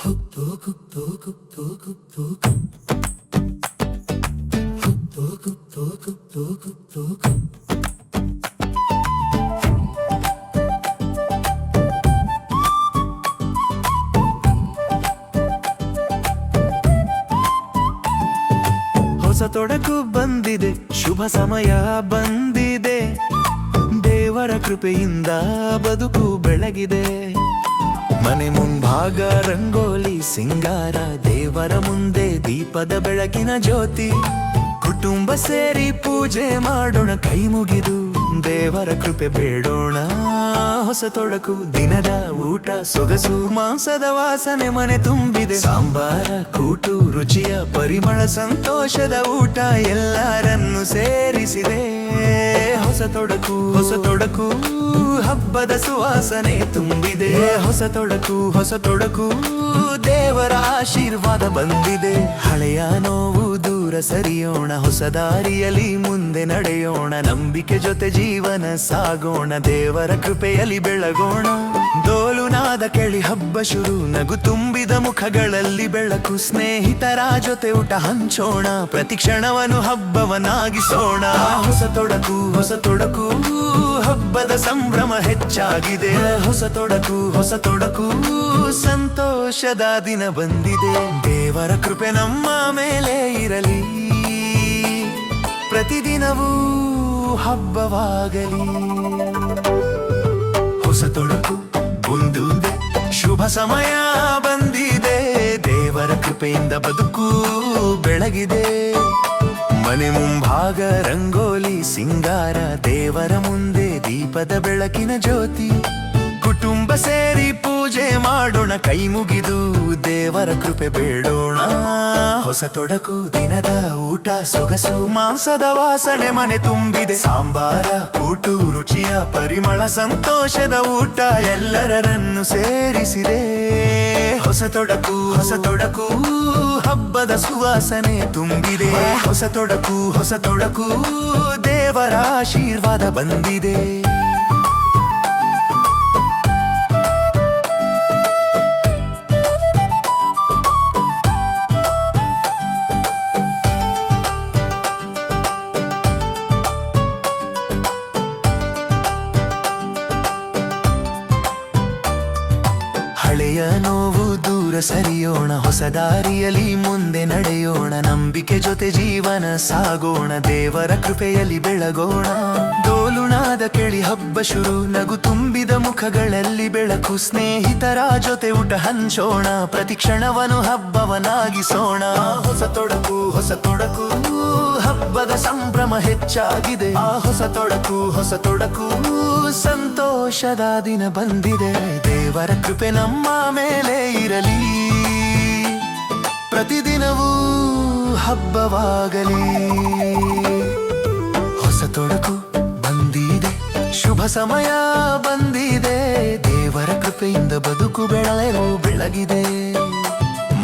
ಹೊಸ ತೊಡಕು ಬಂದಿದೆ, ಶುಭ ಸಮಯ ಬಂದಿದೆ. ದೇವರ ಕೃಪೆಯಿಂದ ಬದುಕು ಬೆಳಗಿದೆ. ಮನೆ ಮುಂಭಾಗ ರಂಗೋಲಿ ಸಿಂಗಾರ, ದೇವರ ಮುಂದೆ ದೀಪದ ಬೆಳಕಿನ ಜ್ಯೋತಿ. ಕುಟುಂಬ ಸೇರಿ ಪೂಜೆ ಮಾಡೋಣ, ಕೈ ಮುಗಿದು ದೇವರ ಕೃಪೆ ಬೇಡೋಣ. ಹೊಸ ತೊಡಕು ದಿನದ ಊಟ ಸೊಗಸು, ಮಾಂಸದ ವಾಸನೆ ಮನೆ ತುಂಬಿದೆ. ಸಾಂಬಾರ ಕೂಟು ರುಚಿಯ ಪರಿಮಳ, ಸಂತೋಷದ ಊಟ ಎಲ್ಲರನ್ನು ಸೇರಿಸಿದೆ. ಹೊಸ ತೊಡಕು ಹೊಸ ತೊಡಕು, ಹಬ್ಬದ ಸುವಾಸನೆ ತುಂಬಿದೆ. ಹೊಸ ತೊಡಕು ಹೊಸ ತೊಡಕು, ದೇವರ ಆಶೀರ್ವಾದ ಬಂದಿದೆ. ಹಳೆಯ ನೋವು ದೂರ ಸರಿಯೋಣ, ಹೊಸ ದಾರಿಯಲ್ಲಿ ಮುಂದೆ ನಡೆಯೋಣ. ನಂಬಿಕೆ ಜೊತೆ ಜೀವನ ಸಾಗೋಣ, ದೇವರ ಕೃಪೆಯಲ್ಲಿ ಬೆಳಗೋಣ. ಡೋಲುನಾದ ಕೇಳಿ ಹಬ್ಬ ಶುರು, ನಗು ತುಂಬಿದ ಮುಖಗಳಲ್ಲಿ ಬೆಳಕು. ಸ್ನೇಹಿತರ ಜೊತೆ ಊಟ ಹಂಚೋಣ, ಪ್ರತಿ ಕ್ಷಣವನ್ನು ಹಬ್ಬವನ್ನಾಗಿಸೋಣ. ಹೊಸ ತೊಡಕು ಹೊಸ ತೊಡಕು, ಹಬ್ಬದ ಸಂಭ್ರಮ ಹೆಚ್ಚಾಗಿದೆ. ಹೊಸ ತೊಡಕು ಹೊಸ ತೊಡಕು, ಸಂತೋಷದ ದಿನ ಬಂದಿದೆ. ದೇವರ ಕೃಪೆ ನಮ್ಮ ಮೇಲೆ ಇರಲಿ, ಪ್ರತಿದಿನವೂ ಹಬ್ಬವಾಗಲಿ. ಹೊಸ ತೊಡಕು ಬಂದಿದೆ, ಶುಭ ಸಮಯ ಬಂದಿದೆ. ದೇವರ ಕೃಪೆಯಿಂದ ಬದುಕು ಬೆಳಗಿದೆ. ಮನೆ ಮುಂಭಾಗ ರಂಗೋಲಿ ಸಿಂಗಾರ, ದೇವರ ಮುಂದೆ ದೀಪದ ಬೆಳಕಿನ ಜ್ಯೋತಿ. ಕುಟುಂಬ ಸೇರಿ ಪೂಜೆ ಮಾಡೋಣ, ಕೈ ಮುಗಿದು ದೇವರ ಕೃಪೆ ಬೇಡೋಣ. ಹೊಸ ತೊಡಕು ದಿನದ ಊಟ ಸೊಗಸು, ಮಾಂಸದ ವಾಸನೆ ಮನೆ ತುಂಬಿದೆ. ಸಾಂಬಾರ ಕೂಟು ರುಚಿಯ ಪರಿಮಳ, ಸಂತೋಷದ ಊಟ ಎಲ್ಲರನ್ನು ಸೇರಿಸಿದೆ. ಹೊಸ ತೊಡಕು ಹೊಸ ತೊಡಕು, ಹಬ್ಬದ ಸುವಾಸನೆ ತುಂಬಿದೆ. ಹೊಸ ತೊಡಕು ಹೊಸ ತೊಡಕು, ದೇವರ ಆಶೀರ್ವಾದ ಬಂದಿದೆ. ಹಳೆಯ ನೋವು ದೂರ ಸರಿಯೋಣ, ಹೊಸ ದಾರಿಯಲ್ಲಿ ಮುಂದೆ ನಡೆಯೋಣ. ನಂಬಿಕೆ ಜೊತೆ ಜೀವನ ಸಾಗೋಣ, ದೇವರ ಕೃಪೆಯಲ್ಲಿ ಬೆಳಗೋಣ. ಡೋಲುನಾದ ಕೇಳಿ ಹಬ್ಬ ಶುರು, ನಗು ತುಂಬಿದ ಮುಖಗಳಲ್ಲಿ ಬೆಳಕು. ಸ್ನೇಹಿತರ ಜೊತೆ ಊಟ ಹಂಚೋಣ, ಪ್ರತಿ ಕ್ಷಣವನ್ನು ಹಬ್ಬವನ್ನಾಗಿಸೋಣ. ಹೊಸ ತೊಡಕು ಹೊಸ ತೊಡಕು, ಹಬ್ಬದ ಸಂಭ್ರಮ ಹೆಚ್ಚಾಗಿದೆ. ಹೊಸ ತೊಡಕು ಹೊಸ ತೊಡಕು, ಸಂತೋಷದ ದಿನ ಬಂದಿದೆ. ದೇವರ ಕೃಪೆ ನಮ್ಮ ಮೇಲೆ ಇರಲಿ, ಪ್ರತಿದಿನವೂ ಹಬ್ಬವಾಗಲಿ. ಹೊಸ ತೊಡಕು ಬಂದಿದೆ, ಶುಭ ಸಮಯ ಬಂದಿದೆ. ದೇವರ ಕೃಪೆಯಿಂದ ಬದುಕು ಬೆಳಗಿದೆ.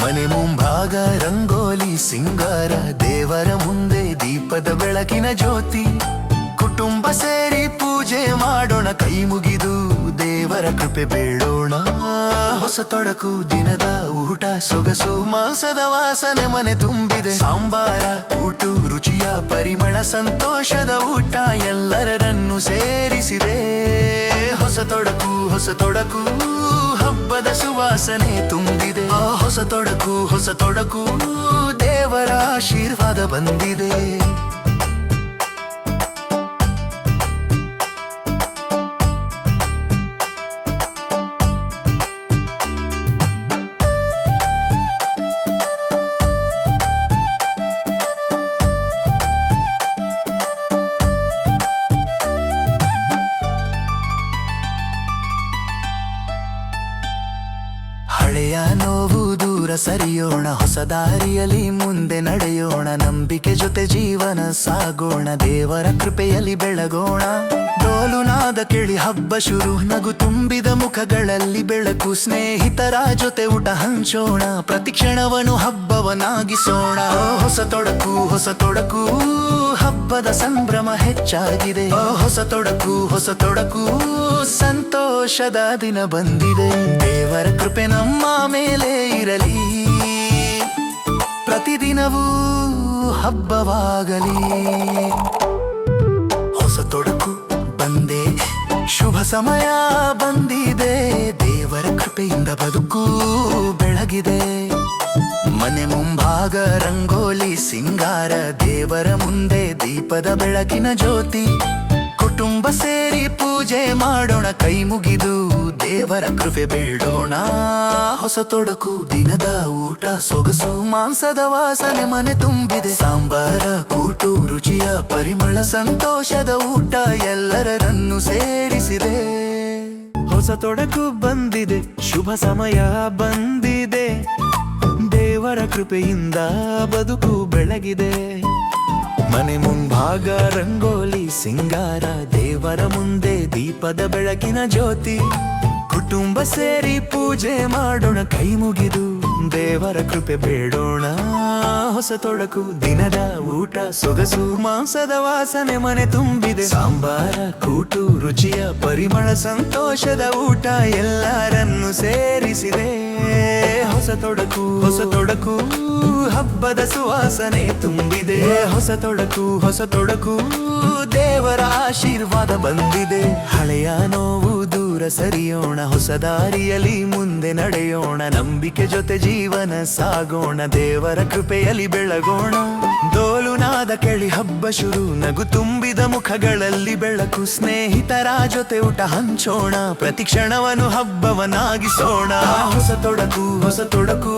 ಮನೆ ಮುಂಭಾಗ ರಂಗೋಲಿ ಸಿಂಗಾರ, ದೇವರ ಮುಂದೆ ದೀಪದ ಬೆಳಕಿನ ಜ್ಯೋತಿ. ಕುಟುಂಬ ಸೇರಿ ಪೂಜೆ ಮಾಡೋಣ, ಕೈ ಮುಗಿದು ದೇವರ ಕೃಪೆ ಬೇಡೋಣ. ಹೊಸ ತೊಡಕು ದಿನದ ಊಟ ಸೊಗಸು, ಮಾಂಸದ ವಾಸನೆ ಮನೆ ತುಂಬಿದೆ. ಸಾಂಬಾರ ಕೂಟು ರುಚಿಯ ಪರಿಮಳ, ಸಂತೋಷದ ಊಟ ಎಲ್ಲರನ್ನು ಸೇರಿಸಿದೆ. ಹೊಸ ತೊಡಕು ಹೊಸ ತೊಡಕು, ಹಬ್ಬದ ಸುವಾಸನೆ ತುಂಬಿದೆ. ಹೊಸ ತೊಡಕು ಹೊಸ ತೊಡಕು, ದೇವರ ಆಶೀರ್ವಾದ ಬಂದಿದೆ. ಹಳೆಯ ನೋವು ದೂರ ಸರಿಯೋಣ, ಹೊಸ ದಾರಿಯಲ್ಲಿ ಮುಂದೆ ನಡೆಯೋಣ. ನಂಬಿಕೆ ಜೊತೆ ಜೀವನ ಸಾಗೋಣ, ದೇವರ ಕೃಪೆಯಲ್ಲಿ ಬೆಳಗೋಣ. ಡೋಲು ನಾದ ಕೇಳಿ ಹಬ್ಬ ಶುರು, ನಗು ತುಂಬಿದ ಮುಖಗಳಲ್ಲಿ ಬೆಳಕು, ಸ್ನೇಹಿತರ ಜೊತೆ ಊಟ ಹಂಚೋಣ, ಪ್ರತಿ ಕ್ಷಣವನ್ನು ಹಬ್ಬವನ್ನಾಗಿಸೋಣ. ಹೊಸ ತೊಡಕು ಹಬ್ಬದ ಸಂಭ್ರಮ ಹೆಚ್ಚಾಗಿದೆ. ಹೊಸ ತೊಡಕು ಸಂತೋಷದ ದಿನ ಬಂದಿದೆ. ದೇವರ ಕೃಪೆ ನಮ್ಮ ಮೇಲೆ ಇರಲಿ, ಪ್ರತಿದಿನವೂ ಹಬ್ಬವಾಗಲಿ. ಹೊಸ ತೊಡಕು ಬಂದೆ, ಶುಭ ಸಮಯ ಬಂದಿದೆ. ದೇವರ ಕೃಪೆಯಿಂದ ಬದುಕು ಬೆಳಗಿದೆ. ಮನೆ ಮುಂಭಾಗ ರಂಗೋಲಿ ಸಿಂಗಾರ, ದೇವರ ಮುಂದೆ ದೀಪದ ಬೆಳಕಿನ ಜ್ಯೋತಿ. ಕುಟುಂಬ ಸೇರಿ ಪೂಜೆ ಮಾಡೋಣ, ಕೈ ಮುಗಿದು ದೇವರ ಕೃಪೆ ಬೇಡೋಣ. ಹೊಸ ತೊಡಕು ದಿನದ ಊಟ ಸೊಗಸು, ಮಾಂಸದ ವಾಸನೆ ಮನೆ ತುಂಬಿದೆ. ಸಾಂಬಾರ ಕೂಟು ರುಚಿಯ ಪರಿಮಳ, ಸಂತೋಷದ ಊಟ ಎಲ್ಲರನ್ನು ಸೇರಿಸಿದೆ. ಹೊಸ ತೊಡಕು ಬಂದಿದೆ, ಶುಭ ಸಮಯ ಬಂದಿದೆ. ದೇವರ ಕೃಪೆಯಿಂದ ಬದುಕು ಬೆಳಗಿದೆ. ಮನೆ ಮುಂಭಾಗ ರಂಗೋಲಿ ಸಿಂಗಾರ, ದೇವರ ಮುಂದೆ ದೀಪದ ಬೆಳಕಿನ ಜ್ಯೋತಿ. ಕುಟುಂಬ ಸೇರಿ ಪೂಜೆ ಮಾಡೋಣ, ಕೈ ಮುಗಿದು ದೇವರ ಕೃಪೆ ಬೇಡೋಣ. ಹೊಸ ತೊಡಕು ದಿನದ ಊಟ ಸೊಗಸು, ಮಾಂಸದ ವಾಸನೆ ಮನೆ ತುಂಬಿದೆ. ಸಾಂಬಾರ ಕೂಟು ರುಚಿಯ ಪರಿಮಳ, ಸಂತೋಷದ ಊಟ ಎಲ್ಲರನ್ನು ಸೇರಿಸಿದೆ. ಹೊಸ ತೊಡಕು ಹಬ್ಬದ ಸುವಾಸನೆ ತುಂಬಿದೆ. ಹೊಸ ತೊಡಕು ದೇವರ ಆಶೀರ್ವಾದ ಬಂದಿದೆ. ಹಳೆಯ ನೋವು ದೂರ ಸರಿಯೋಣ, ಹೊಸ ದಾರಿಯಲ್ಲಿ ಮುಂದೆ ನಡೆಯೋಣ. ನಂಬಿಕೆ ಜೊತೆ ಜೀವನ ಸಾಗೋಣ, ದೇವರ ಕೃಪೆಯಲ್ಲಿ ಬೆಳಗೋಣ. ಡೋಲು ನಾದ ಕೇಳಿ ಹಬ್ಬ ಶುರು, ನಗು ತುಂಬಿದ ಮುಖಗಳಲ್ಲಿ ಬೆಳಕು, ಸ್ನೇಹಿತರ ಜೊತೆ ಊಟ ಹಂಚೋಣ, ಪ್ರತಿ ಕ್ಷಣವನ್ನು ಹಬ್ಬವನ್ನಾಗಿಸೋಣ. ಹೊಸ ತೊಡಕು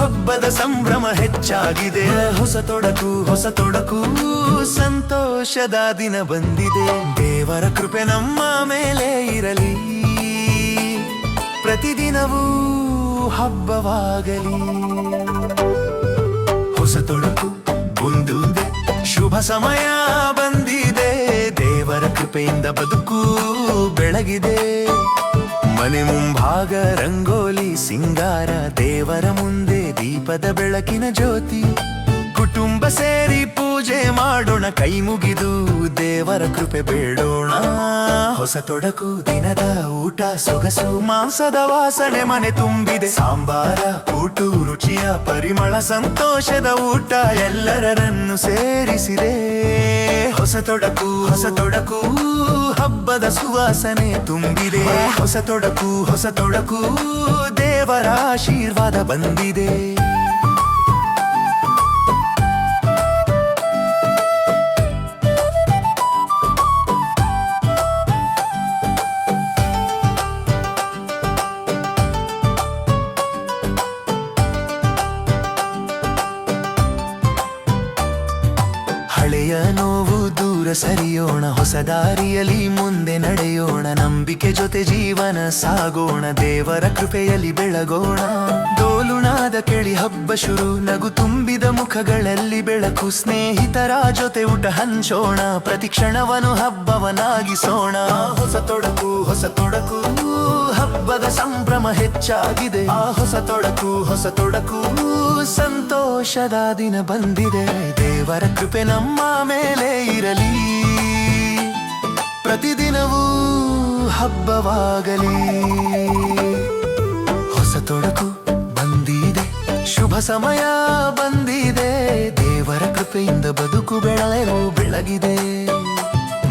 ಹಬ್ಬದ ಸಂಭ್ರಮ ಹೆಚ್ಚಾಗಿದೆ. ಹೊಸ ತೊಡಕು ಸಂತೋಷದ ದಿನ ಬಂದಿದೆ. ದೇವರ ಕೃಪೆ ನಮ್ಮ ಮೇಲೆ ಇರಲಿ, ಪ್ರತಿದಿನವೂ ಹಬ್ಬವಾಗಲಿ. ಹೊಸ ತೊಡಕು ಬಂದಿದೆ, ಶುಭ ಸಮಯ ಬಂದಿದೆ. ದೇವರ ಕೃಪೆಯಿಂದ ಬದುಕು ಬೆಳಗಿದೆ. ಮನೆ ಮುಂಭಾಗ ರಂಗೋಲಿ ಸಿಂಗಾರ, ದೇವರ ಮುಂದೆ ದೀಪದ ಬೆಳಕಿನ ಜ್ಯೋತಿ. ಕುಟುಂಬ ಸೇರಿ ಪೂಜೆ ಮಾಡೋಣ, ಕೈ ಮುಗಿದು ದೇವರ ಕೃಪೆ ಬೇಡೋಣ. ಹೊಸ ತೊಡಕು ದಿನದ ಊಟ ಸೊಗಸು, ಮಾಂಸದ ವಾಸನೆ ಮನೆ ತುಂಬಿದೆ. ಸಾಂಬಾರ ಕೂಟು ರುಚಿಯ ಪರಿಮಳ, ಸಂತೋಷದ ಊಟ ಎಲ್ಲರನ್ನು ಸೇರಿಸಿದೆ. ಹೊಸ ತೊಡಕು ಹಬ್ಬದ ಸುವಾಸನೆ ತುಂಬಿದೆ. ಹೊಸ ತೊಡಕು ದೇವರ ಆಶೀರ್ವಾದ ಬಂದಿದೆ. ಹಳೆಯ ನೋವು ದೂರ ಸರಿಯೋಣ, ಹೊಸ ದಾರಿಯಲ್ಲಿ ಮುಂದೆ ನಡೆಯೋಣ. ನಂಬಿಕೆ ಜೊತೆ ಜೀವನ ಸಾಗೋಣ, ದೇವರ ಕೃಪೆಯಲ್ಲಿ ಬೆಳಗೋಣ. ಡೋಲು ನಾದ ಕೇಳಿ ಹಬ್ಬ ಶುರು, ನಗು ತುಂಬಿದ ಮುಖಗಳಲ್ಲಿ ಬೆಳಕು, ಸ್ನೇಹಿತರ ಜೊತೆ ಊಟ ಹಂಚೋಣ, ಪ್ರತಿ ಕ್ಷಣವನ್ನು ಹಬ್ಬವನ್ನಾಗಿಸೋಣ. ಹೊಸ ತೊಡಕು ಹಬ್ಬದ ಸಂಭ್ರಮ ಹೆಚ್ಚಾಗಿದೆ. ಹೊಸ ತೊಡಕು ಸಂತೋಷದ ದಿನ ಬಂದಿದೆ. ದೇವರ ಕೃಪೆ ನಮ್ಮ ಮೇಲೆ ಇರಲಿ, ಪ್ರತಿದಿನವೂ ಹಬ್ಬವಾಗಲಿ. ಹೊಸ ತೊಡಕು ಬಂದಿದೆ, ಶುಭ ಸಮಯ ಬಂದಿದೆ. ದೇವರ ಕೃಪೆಯಿಂದ ಬದುಕು ಬೆಳಗಿದೆ.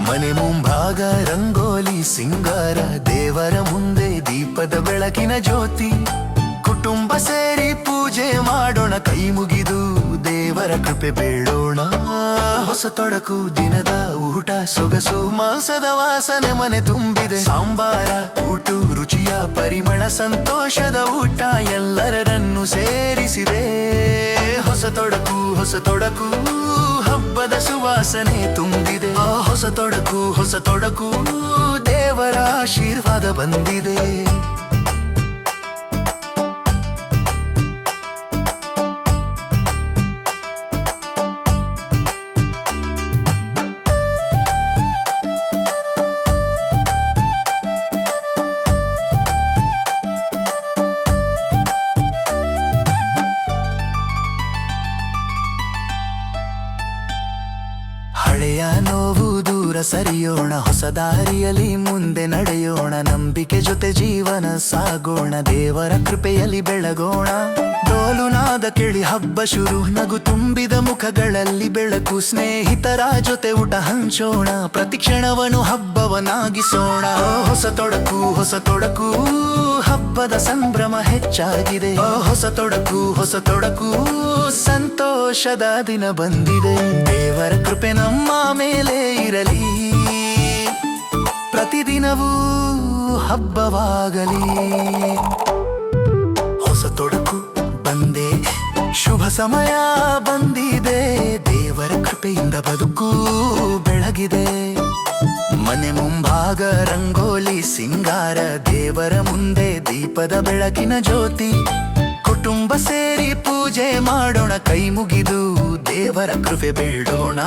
ಮನೆ ಮುಂಭಾಗ ರಂಗೋಲಿ ಸಿಂಗಾರ, ದೇವರ ಮುಂದೆ ದೀಪದ ಬೆಳಕಿನ ಜ್ಯೋತಿ. ಕುಟುಂಬ ಸೇರಿ ಪೂಜೆ ಮಾಡೋಣ, ಕೈ ಮುಗಿದು ದೇವರ ಕೃಪೆ ಬೇಡೋಣ. ಹೊಸ ತೊಡಕು ದಿನದ ಊಟ ಸೊಗಸು, ಮಾಂಸದ ವಾಸನೆ ಮನೆ ತುಂಬಿದೆ. ಸಾಂಬಾರ ಕೂಟು ರುಚಿಯ ಪರಿಮಳ, ಸಂತೋಷದ ಊಟ ಎಲ್ಲರನ್ನು ಸೇರಿಸಿದೆ. ಹೊಸ ತೊಡಕು ಹಬ್ಬದ ಸುವಾಸನೆ ತುಂಬಿದೆ. ಹೊಸ ತೊಡಕು ದೇವರ ಆಶೀರ್ವಾದ ಬಂದಿದೆ. ಸರಿಯೋಣ, ಹೊಸ ದಾರಿಯಲ್ಲಿ ಮುಂದೆ ನಡೆಯೋಣ, ನಂಬಿಕೆ ಜೊತೆ ಜೀವನ ಸಾಗೋಣ, ದೇವರ ಕೃಪೆಯಲ್ಲಿ ಬೆಳಗೋಣ. ಡೋಲುನಾದ ಕೇಳಿ ಹಬ್ಬ ಶುರು, ನಗು ತುಂಬಿದ ಮುಖಗಳಲ್ಲಿ ಬೆಳಕು, ಸ್ನೇಹಿತರ ಜೊತೆ ಊಟ ಹಂಚೋಣ, ಪ್ರತಿ ಕ್ಷಣವನ್ನು ಹಬ್ಬವನ್ನಾಗಿಸೋಣ. ಹೊಸ ತೊಡಕು ಹಬ್ಬದ ಸಂಭ್ರಮ ಹೆಚ್ಚಾಗಿದೆ. ಹೊಸ ತೊಡಕು ಸಂತೋಷದ ದಿನ ಬಂದಿದೆ. ದೇವರ ಕೃಪೆ ನಮ್ಮ ಮೇಲೆ ಇರಲಿ, ಪ್ರತಿದಿನವೂ ಹಬ್ಬವಾಗಲಿ. ಹೊಸ ತೊಡಕು ಬಂದೆ, ಶುಭ ಸಮಯ ಬಂದಿದೆ, ದೇವರ ಕೃಪೆಯಿಂದ ಬದುಕು ಬೆಳಗಿದೆ. ಮನೆ ಮುಂಭಾಗ ರಂಗೋಲಿ ಸಿಂಗಾರ, ದೇವರ ಮುಂದೆ ದೀಪದ ಬೆಳಕಿನ ಜ್ಯೋತಿ, ಕುಟುಂಬ ಸೇರಿ ಪೂಜೆ ಮಾಡೋಣ, ಕೈ ಮುಗಿದು ದೇವರ ಕೃಪೆ ಬೇಡೋಣ.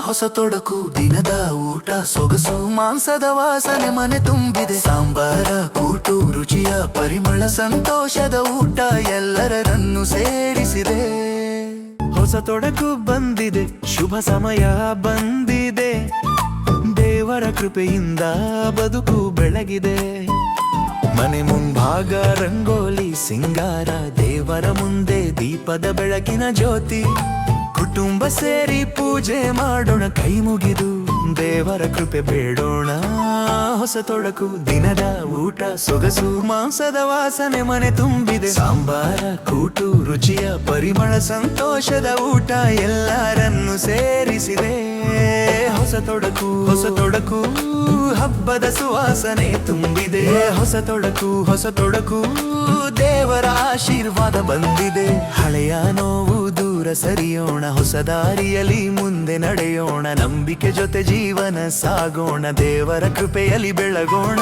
ಹೊಸ ತೊಡಕು ದಿನದ ಊಟ ಸೊಗಸು, ಮಾಂಸದ ವಾಸನೆ ಮನೆ ತುಂಬಿದೆ, ಸಾಂಬಾರ ಕೂಟು ರುಚಿಯ ಪರಿಮಳ, ಸಂತೋಷದ ಊಟ ಎಲ್ಲರನ್ನು ಸೇರಿಸಿದೆ. ಹೊಸ ತೊಡಕು ಬಂದಿದೆ, ಶುಭ ಸಮಯ ಬಂದಿದೆ, ದೇವರ ಕೃಪೆಯಿಂದ ಬದುಕು ಬೆಳಗಿದೆ. ಮನೆ ಮುಂಭಾಗ ರಂಗೋಲಿ ಸಿಂಗಾರ, ದೇವರ ಮುಂದೆ ದೀಪದ ಬೆಳಕಿನ ಜ್ಯೋತಿ, ಕುಟುಂಬ ಸೇರಿ ಪೂಜೆ ಮಾಡೋಣ, ಕೈ ಮುಗಿದು ದೇವರ ಕೃಪೆ ಬೇಡೋಣ. ಹೊಸ ತೊಡಕು ದಿನದ ಊಟ ಸೊಗಸು, ಮಾಂಸದ ವಾಸನೆ ಮನೆ ತುಂಬಿದೆ, ಸಾಂಬಾರ ಕೂಟು ರುಚಿಯ ಪರಿಮಳ, ಸಂತೋಷದ ಊಟ ಎಲ್ಲರನ್ನು ಸೇರಿಸಿದೆ. ಹೊಸ ತೊಡಕು ಹಬ್ಬದ ಸುವಾಸನೆ ತುಂಬಿದೆ. ಹೊಸ ತೊಡಕು ದೇವರ ಆಶೀರ್ವಾದ ಬಂದಿದೆ. ಹಳೆಯ ನೋವು ದೂರ ಸರಿಯೋಣ, ಹೊಸ ದಾರಿಯಲ್ಲಿ ಮುಂದೆ ನಡೆಯೋಣ, ನಂಬಿಕೆ ಜೊತೆ ಜೀವನ ಸಾಗೋಣ, ದೇವರ ಕೃಪೆಯಲ್ಲಿ ಬೆಳಗೋಣ.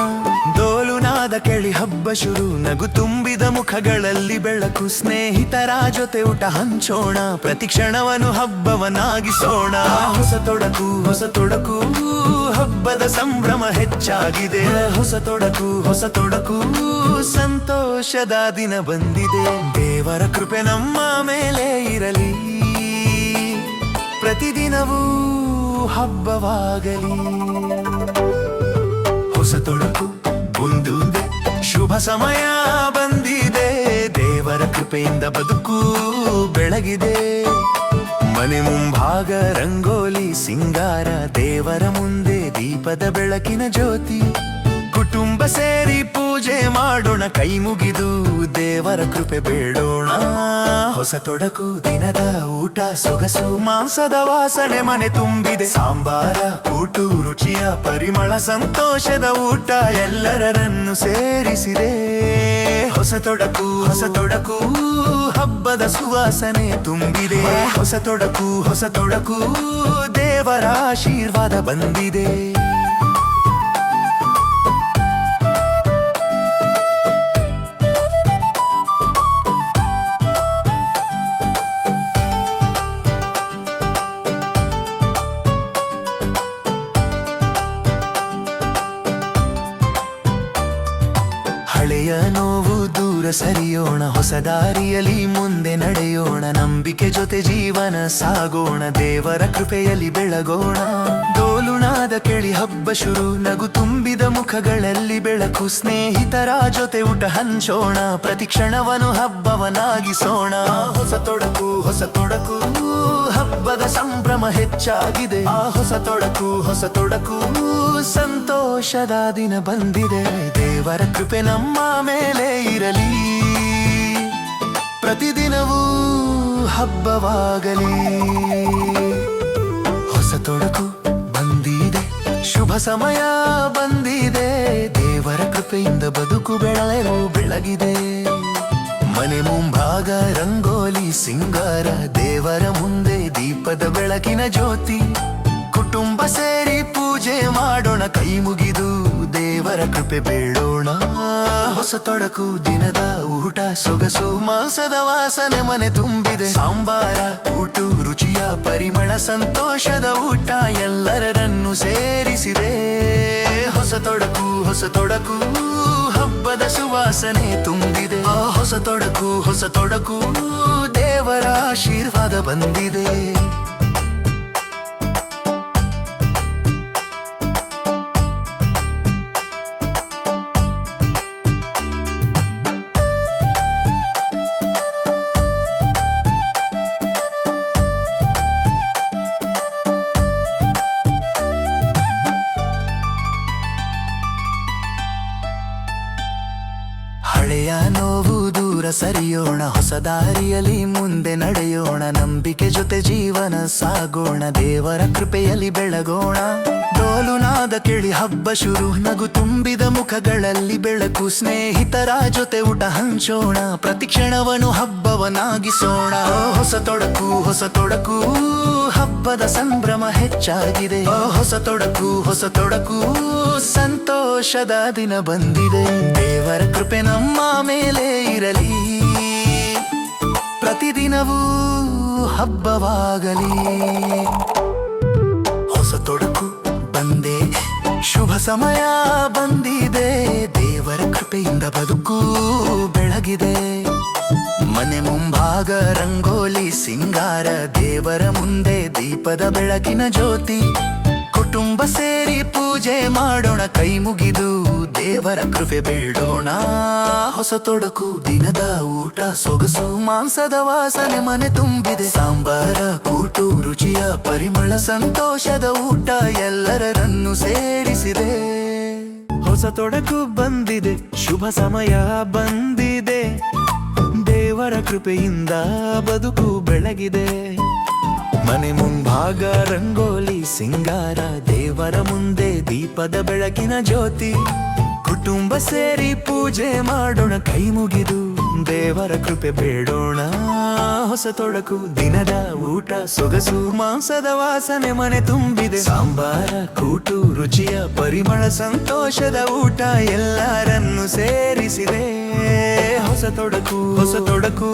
ಡೋಲುನಾದ ಕೇಳಿ ಹಬ್ಬ ಶುರು, ನಗು ತುಂಬಿದ ಮುಖಗಳಲ್ಲಿ ಬೆಳಕು, ಸ್ನೇಹಿತರ ಜೊತೆ ಊಟ ಹಂಚೋಣ, ಪ್ರತಿ ಕ್ಷಣವನ್ನು ಹಬ್ಬವನ್ನಾಗಿಸೋಣ. ಹೊಸ ತೊಡಕು ಹಬ್ಬದ ಸಂಭ್ರಮ ಹೆಚ್ಚಾಗಿದೆ. ಹೊಸ ತೊಡಕು ಸಂತೋಷದ ದಿನ ಬಂದಿದೆ. ದೇವರ ಕೃಪೆ ನಮ್ಮ ಮೇಲೆ ಇರಲಿ, ಪ್ರತಿದಿನವೂ ಹಬ್ಬವಾಗಲಿ. ಹೊಸ ತೊಡಕು ಬಂದಿದೆ, ಶುಭ ಸಮಯ ಬಂದಿದೆ, ದೇವರ ಕೃಪೆಯಿಂದ ಬದುಕು ಬೆಳಗಿದೆ. ಮನೆ ಮುಂಭಾಗ ರಂಗೋಲಿ ಸಿಂಗಾರ, ದೇವರ ಮುಂದೆ ದೀಪದ ಬೆಳಕಿನ ಜ್ಯೋತಿ, ಕುಟುಂಬ ಸೇರಿ ಪೂಜೆ ಮಾಡೋಣ, ಕೈ ಮುಗಿದು ದೇವರ ಕೃಪೆ ಬೇಡೋಣ. ಹೊಸ ತೊಡಕು ದಿನದ ಊಟ ಸೊಗಸು, ಮಾಂಸದ ವಾಸನೆ ಮನೆ ತುಂಬಿದೆ, ಸಾಂಬಾರ ಕೂಟು ರುಚಿಯ ಪರಿಮಳ, ಸಂತೋಷದ ಊಟ ಎಲ್ಲರನ್ನು ಸೇರಿಸಿದೆ. ಹೊಸ ತೊಡಕು ಹಬ್ಬದ ಸುವಾಸನೆ ತುಂಬಿದೆ. ಹೊಸ ತೊಡಕು ದೇವರ ಆಶೀರ್ವಾದ ಬಂದಿದೆ. ಹಳೆಯ ನೋವು ದೂರ ಸರಿಯೋಣ, ಹೊಸ ದಾರಿಯಲ್ಲಿ ಮುಂದೆ ನಡೆಯೋಣ, ನಂಬಿಕೆ ಜೊತೆ ಜೀವನ ಸಾಗೋಣ, ದೇವರ ಕೃಪೆಯಲ್ಲಿ ಬೆಳಗೋಣ. ಡೋಲುನಾದ ಕೇಳಿ ಹಬ್ಬ ಶುರು, ನಗು ತುಂಬಿದ ಮುಖಗಳಲ್ಲಿ ಬೆಳಕು, ಸ್ನೇಹಿತರ ಜೊತೆ ಊಟ ಹಂಚೋಣ, ಪ್ರತಿ ಕ್ಷಣವನ್ನು ಹಬ್ಬವನ್ನಾಗಿಸೋಣ. ಹೊಸ ತೊಡಕು ಹಬ್ಬದ ಸಂಭ್ರಮ ಹೆಚ್ಚಾಗಿದೆ. ಹೊಸ ತೊಡಕು ಸಂತೋಷದ ದಿನ ಬಂದಿದೆ. ದೇವರ ಕೃಪೆ ನಮ್ಮ ಮೇಲೆ ಇರಲಿ, ಪ್ರತಿದಿನವೂ ಹಬ್ಬವಾಗಲಿ. ಹೊಸ ತೊಡಕು ಬಂದಿದೆ, ಶುಭ ಸಮಯ ಬಂದಿದೆ, ದೇವರ ಕೃಪೆಯಿಂದ ಬದುಕು ಬೆಳಗಿದೆ. ಮನೆ ಮುಂಭಾಗ ರಂಗೋಲಿ ಸಿಂಗಾರ, ದೇವರ ಮುಂದೆ ದೀಪದ ಬೆಳಕಿನ ಜ್ಯೋತಿ, ಕುಟುಂಬ ಸೇರಿ ಪೂಜೆ ಮಾಡೋಣ, ಕೈ ಮುಗಿದು ದೇವರ ಕೃಪೆ ಬೇಡೋಣ. ಹೊಸ ತೊಡಕು ದಿನದ ಊಟ ಸೊಗಸು, ಮಾಂಸದ ವಾಸನೆ ಮನೆ ತುಂಬಿದೆ, ಸಾಂಬಾರ ಕೂಟು ರುಚಿಯ ಪರಿಮಳ, ಸಂತೋಷದ ಊಟ ಎಲ್ಲರನ್ನು ಸೇರಿಸಿದೆ. ಹೊಸ ತೊಡಕು ಹಬ್ಬದ ಸುವಾಸನೆ ತುಂಬಿದೆ. ಹೊಸ ತೊಡಕು ದೇವರ ಆಶೀರ್ವಾದ ಬಂದಿದೆ. ಸರಿಯೋಣ, ಹೊಸ ದಾರಿಯಲ್ಲಿ ಮುಂದೆ ನಡೆಯೋಣ, ನಂಬಿಕೆ ಜೊತೆ ಜೀವನ ಸಾಗೋಣ, ದೇವರ ಕೃಪೆಯಲ್ಲಿ ಬೆಳಗೋಣ. ಡೋಲುನಾದ ಕೇಳಿ ಹಬ್ಬ ಶುರು, ನಗು ತುಂಬಿದ ಮುಖಗಳಲ್ಲಿ ಬೆಳಕು, ಸ್ನೇಹಿತರ ಜೊತೆ ಊಟ ಹಂಚೋಣ, ಪ್ರತಿ ಕ್ಷಣವನ್ನು ಹಬ್ಬವನ್ನಾಗಿಸೋಣ. ಹೊಸ ತೊಡಕು ಹಬ್ಬದ ಸಂಭ್ರಮ ಹೆಚ್ಚಾಗಿದೆ. ಹೊಸ ತೊಡಕು ಸಂತೋಷದ ದಿನ ಬಂದಿದೆ. ದೇವರ ಕೃಪೆ ನಮ್ಮ ಮೇಲೆ ಇರಲಿ, ಪ್ರತಿದಿನವೂ ಹಬ್ಬವಾಗಲಿ. ಹೊಸ ತೊಡಕು ಬಂದೆ, ಶುಭ ಸಮಯ ಬಂದಿದೆ, ದೇವರ ಕೃಪೆಯಿಂದ ಬದುಕು ಬೆಳಗಿದೆ. ಮನೆ ಮುಂಭಾಗ ರಂಗೋಲಿ ಸಿಂಗಾರ, ದೇವರ ಮುಂದೆ ದೀಪದ ಬೆಳಕಿನ ಜ್ಯೋತಿ, ಕುಟುಂಬ ಸೇರಿ ಪೂಜೆ ಮಾಡೋಣ, ಕೈ ಮುಗಿದು ದೇವರ ಕೃಪೆ ಬೇಡೋಣ. ಹೊಸ ತೊಡಕು ದಿನದ ಊಟ ಸೊಗಸು, ಮಾಂಸದ ವಾಸನೆ ಮನೆ ತುಂಬಿದೆ, ಸಾಂಬಾರ ಕೂಟು ರುಚಿಯ ಪರಿಮಳ, ಸಂತೋಷದ ಊಟ ಎಲ್ಲರನ್ನು ಸೇರಿಸಿದೆ. ಹೊಸ ತೊಡಕು ಬಂದಿದೆ, ಶುಭ ಸಮಯ ಬಂದಿದೆ, ದೇವರ ಕೃಪೆಯಿಂದ ಬದುಕು ಬೆಳಗಿದೆ. ಮನೆ ಮುಂಭಾಗ ರಂಗೋಲಿ ಸಿಂಗಾರ, ದೇವರ ಮುಂದೆ ದೀಪದ ಬೆಳಕಿನ ಜ್ಯೋತಿ, ಕುಟುಂಬ ಸೇರಿ ಪೂಜೆ ಮಾಡೋಣ, ಕೈ ಮುಗಿದು ದೇವರ ಕೃಪೆ ಬೇಡೋಣ. ಹೊಸ ತೊಡಕು ದಿನದ ಊಟ ಸೊಗಸು, ಮಾಂಸದ ವಾಸನೆ ಮನೆ ತುಂಬಿದೆ, ಸಾಂಬಾರ ಕೂಟು ರುಚಿಯ ಪರಿಮಳ, ಸಂತೋಷದ ಊಟ ಎಲ್ಲರನ್ನು ಸೇರಿಸಿದೆ. ಹೊಸ ತೊಡಕು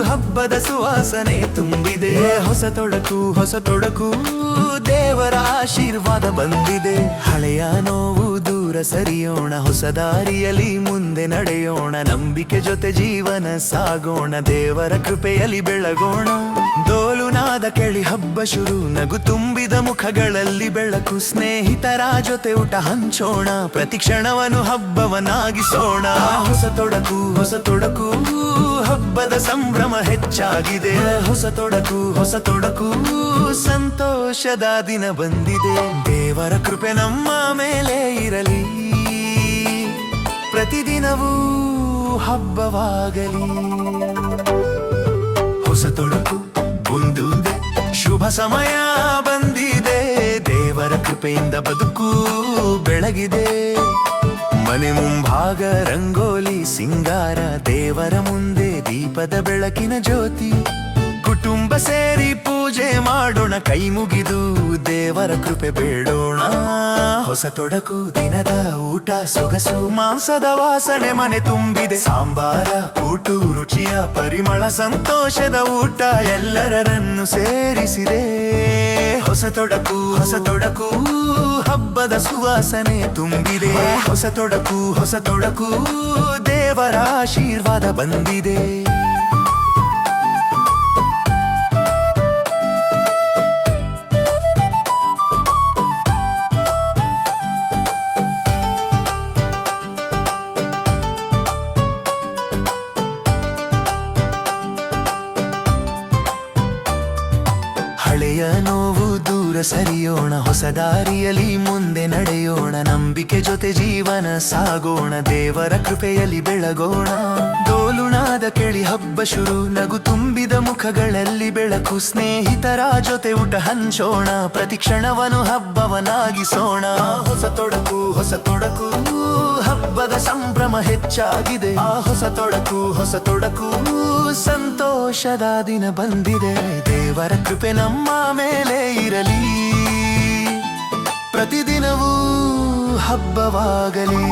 ಹಬ್ಬದ ಸುವಾಸನೆ ತುಂಬಿದೆ. ಹೊಸ ತೊಡಕು ದೇವರ ಆಶೀರ್ವಾದ ಬಂದಿದೆ. ಹಳೆಯ ನೋವು ದೂರ ಸರಿಯೋಣ, ಹೊಸ ದಾರಿಯಲ್ಲಿ ಮುಂದೆ ನಡೆಯೋಣ, ನಂಬಿಕೆ ಜೊತೆ ಜೀವನ ಸಾಗೋಣ, ದೇವರ ಕೃಪೆಯಲ್ಲಿ ಬೆಳಗೋಣ. ಡೋಲುನಾದ ಕೇಳಿ ಹಬ್ಬ ಶುರು, ನಗು ತುಂಬಿದ ಮುಖಗಳಲ್ಲಿ ಬೆಳಕು, ಸ್ನೇಹಿತರ ಜೊತೆ ಊಟ ಹಂಚೋಣ, ಪ್ರತಿ ಕ್ಷಣವನ್ನು ಹಬ್ಬವನ್ನಾಗಿಸೋಣ. ಹೊಸ ತೊಡಕು ಹಬ್ಬದ ಸಂಭ್ರಮ ಹೆಚ್ಚಾಗಿದೆ. ಹೊಸ ತೊಡಕು ಸಂತೋಷದ ದಿನ ಬಂದಿದೆ. ದೇವರ ಕೃಪೆ ನಮ್ಮ ಮೇಲೆ ಇರಲಿ, ಪ್ರತಿದಿನವೂ ಹಬ್ಬವಾಗಲಿ. ಹೊಸ ತೊಡಕು ಬಂದಿದೆ, ಶುಭ ಸಮಯ ಬಂದಿದೆ, ದೇವರ ಕೃಪೆಯಿಂದ ಬದುಕು ಬೆಳಗಿದೆ. ಮನೆ ಮುಂಭಾಗ ರಂಗೋಲಿ ಸಿಂಗಾರ, ದೇವರ ಮುಂದೆ ದೀಪದ ಬೆಳಕಿನ ಜ್ಯೋತಿ, ಕುಟುಂಬ ಸೇರಿ ಪೂಜೆ ಮಾಡೋಣ, ಕೈ ಮುಗಿದು ದೇವರ ಕೃಪೆ ಬೇಡೋಣ. ಹೊಸ ತೊಡಕು ದಿನದ ಊಟ ಸೊಗಸು, ಮಾಂಸದ ವಾಸನೆ ಮನೆ ತುಂಬಿದೆ, ಸಾಂಬಾರ ಕೂಟು ರುಚಿಯ ಪರಿಮಳ, ಸಂತೋಷದ ಊಟ ಎಲ್ಲರನ್ನು ಸೇರಿಸಿದೆ. ಹೊಸ ತೊಡಕು ಹಬ್ಬದ ಸುವಾಸನೆ ತುಂಬಿದೆ. ಹೊಸ ತೊಡಕು ದೇವರ ಆಶೀರ್ವಾದ ಬಂದಿದೆ. ಹಳೆಯ ನೋವು ದೂರ ಸರಿಯೋಣ, ಹೊಸ ದಾರಿಯಲ್ಲಿ ಮುಂದೆ ನಡೆಯೋಣ, ನಂಬಿಕೆ ಜೊತೆ ಜೀವನ ಸಾಗೋಣ, ದೇವರ ಕೃಪೆಯಲ್ಲಿ ಬೆಳಗೋಣ. ಡೋಲುನಾದ ಕೇಳಿ ಹಬ್ಬ ಶುರು, ನಗು ತುಂಬಿದ ಮುಖಗಳಲ್ಲಿ ಬೆಳಕು, ಸ್ನೇಹಿತರ ಜೊತೆ ಊಟ ಹಂಚೋಣ, ಪ್ರತಿ ಕ್ಷಣವನ್ನು ಹಬ್ಬವನ್ನಾಗಿಸೋಣ. ಹೊಸ ತೊಡಕು ಹಬ್ಬದ ಸಂಭ್ರಮ ಹೆಚ್ಚಾಗಿದೆ. ಹೊಸ ತೊಡಕು ಸಂತೋಷದ ದಿನ ಬಂದಿದೆ. ದೇವರ ಕೃಪೆ ನಮ್ಮ ಮೇಲೆ ಇರಲಿ, ಪ್ರತಿದಿನವೂ ಹಬ್ಬವಾಗಲಿ.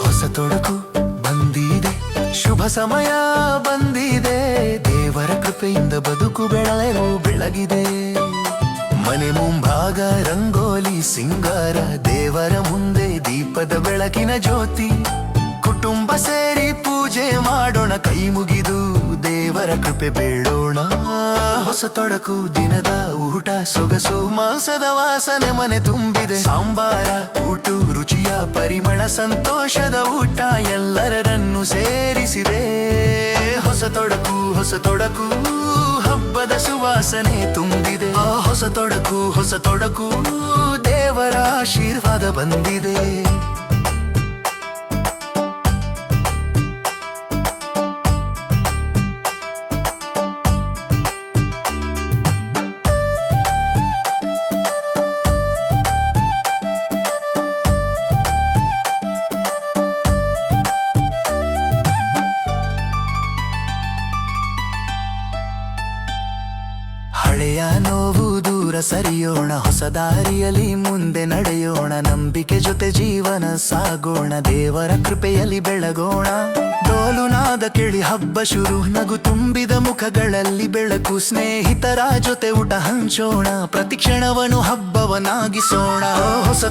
ಹೊಸ ತೊಡಕು ಬಂದಿದೆ, ಶುಭ ಸಮಯ ಬಂದಿದೆ, ದೇವರ ಕೃಪೆಯಿಂದ ಬದುಕು ಬೆಳಗಿದೆ. ಮನೆ ಮುಂಭಾಗ ರಂಗೋಲಿ ಸಿಂಗಾರ, ದೇವರ ಮುಂದೆ ದೀಪದ ಬೆಳಕಿನ ಜ್ಯೋತಿ, ಕುಟುಂಬ ಸೇರಿ ಪೂಜೆ ಮಾಡೋಣ, ಕೈ ಮುಗಿದು ದೇವರ ಕೃಪೆ ಬೇಡೋಣ. ಹೊಸ ತೊಡಕು ದಿನದ ಊಟ ಸೊಗಸು, ಮಾಂಸದ ವಾಸನೆ ಮನೆ ತುಂಬಿದೆ, ಸಾಂಬಾರ ಕೂಟು ರುಚಿಯ ಪರಿಮಳ, ಸಂತೋಷದ ಊಟ ಎಲ್ಲರನ್ನು ಸೇರಿಸಿದೆ. ಹೊಸ ತೊಡಕು ಹಬ್ಬದ ಸುವಾಸನೆ ತುಂಬಿದೆ. ಹೊಸ ತೊಡಕು ದೇವರ ಆಶೀರ್ವಾದ ಬಂದಿದೆ. ನೋವು ದೂರ ಸರಿಯೋಣ, ಹೊಸ ದಾರಿಯಲ್ಲಿ ಮುಂದೆ ನಡೆಯೋಣ, ನಂಬಿಕೆ ಜೊತೆ ಜೀವನ ಸಾಗೋಣ, ದೇವರ ಕೃಪೆಯಲ್ಲಿ ಬೆಳಗೋಣ. ಡೋಲುನಾದ ಕೇಳಿ ಹಬ್ಬ ಶುರು, ನಗು ತುಂಬಿದ ಮುಖಗಳಲ್ಲಿ ಬೆಳಕು, ಸ್ನೇಹಿತರ ಜೊತೆ ಊಟ ಹಂಚೋಣ, ಪ್ರತಿ ಕ್ಷಣವನ್ನು ಹಬ್ಬವನ್ನಾಗಿಸೋಣ. ಹೊಸ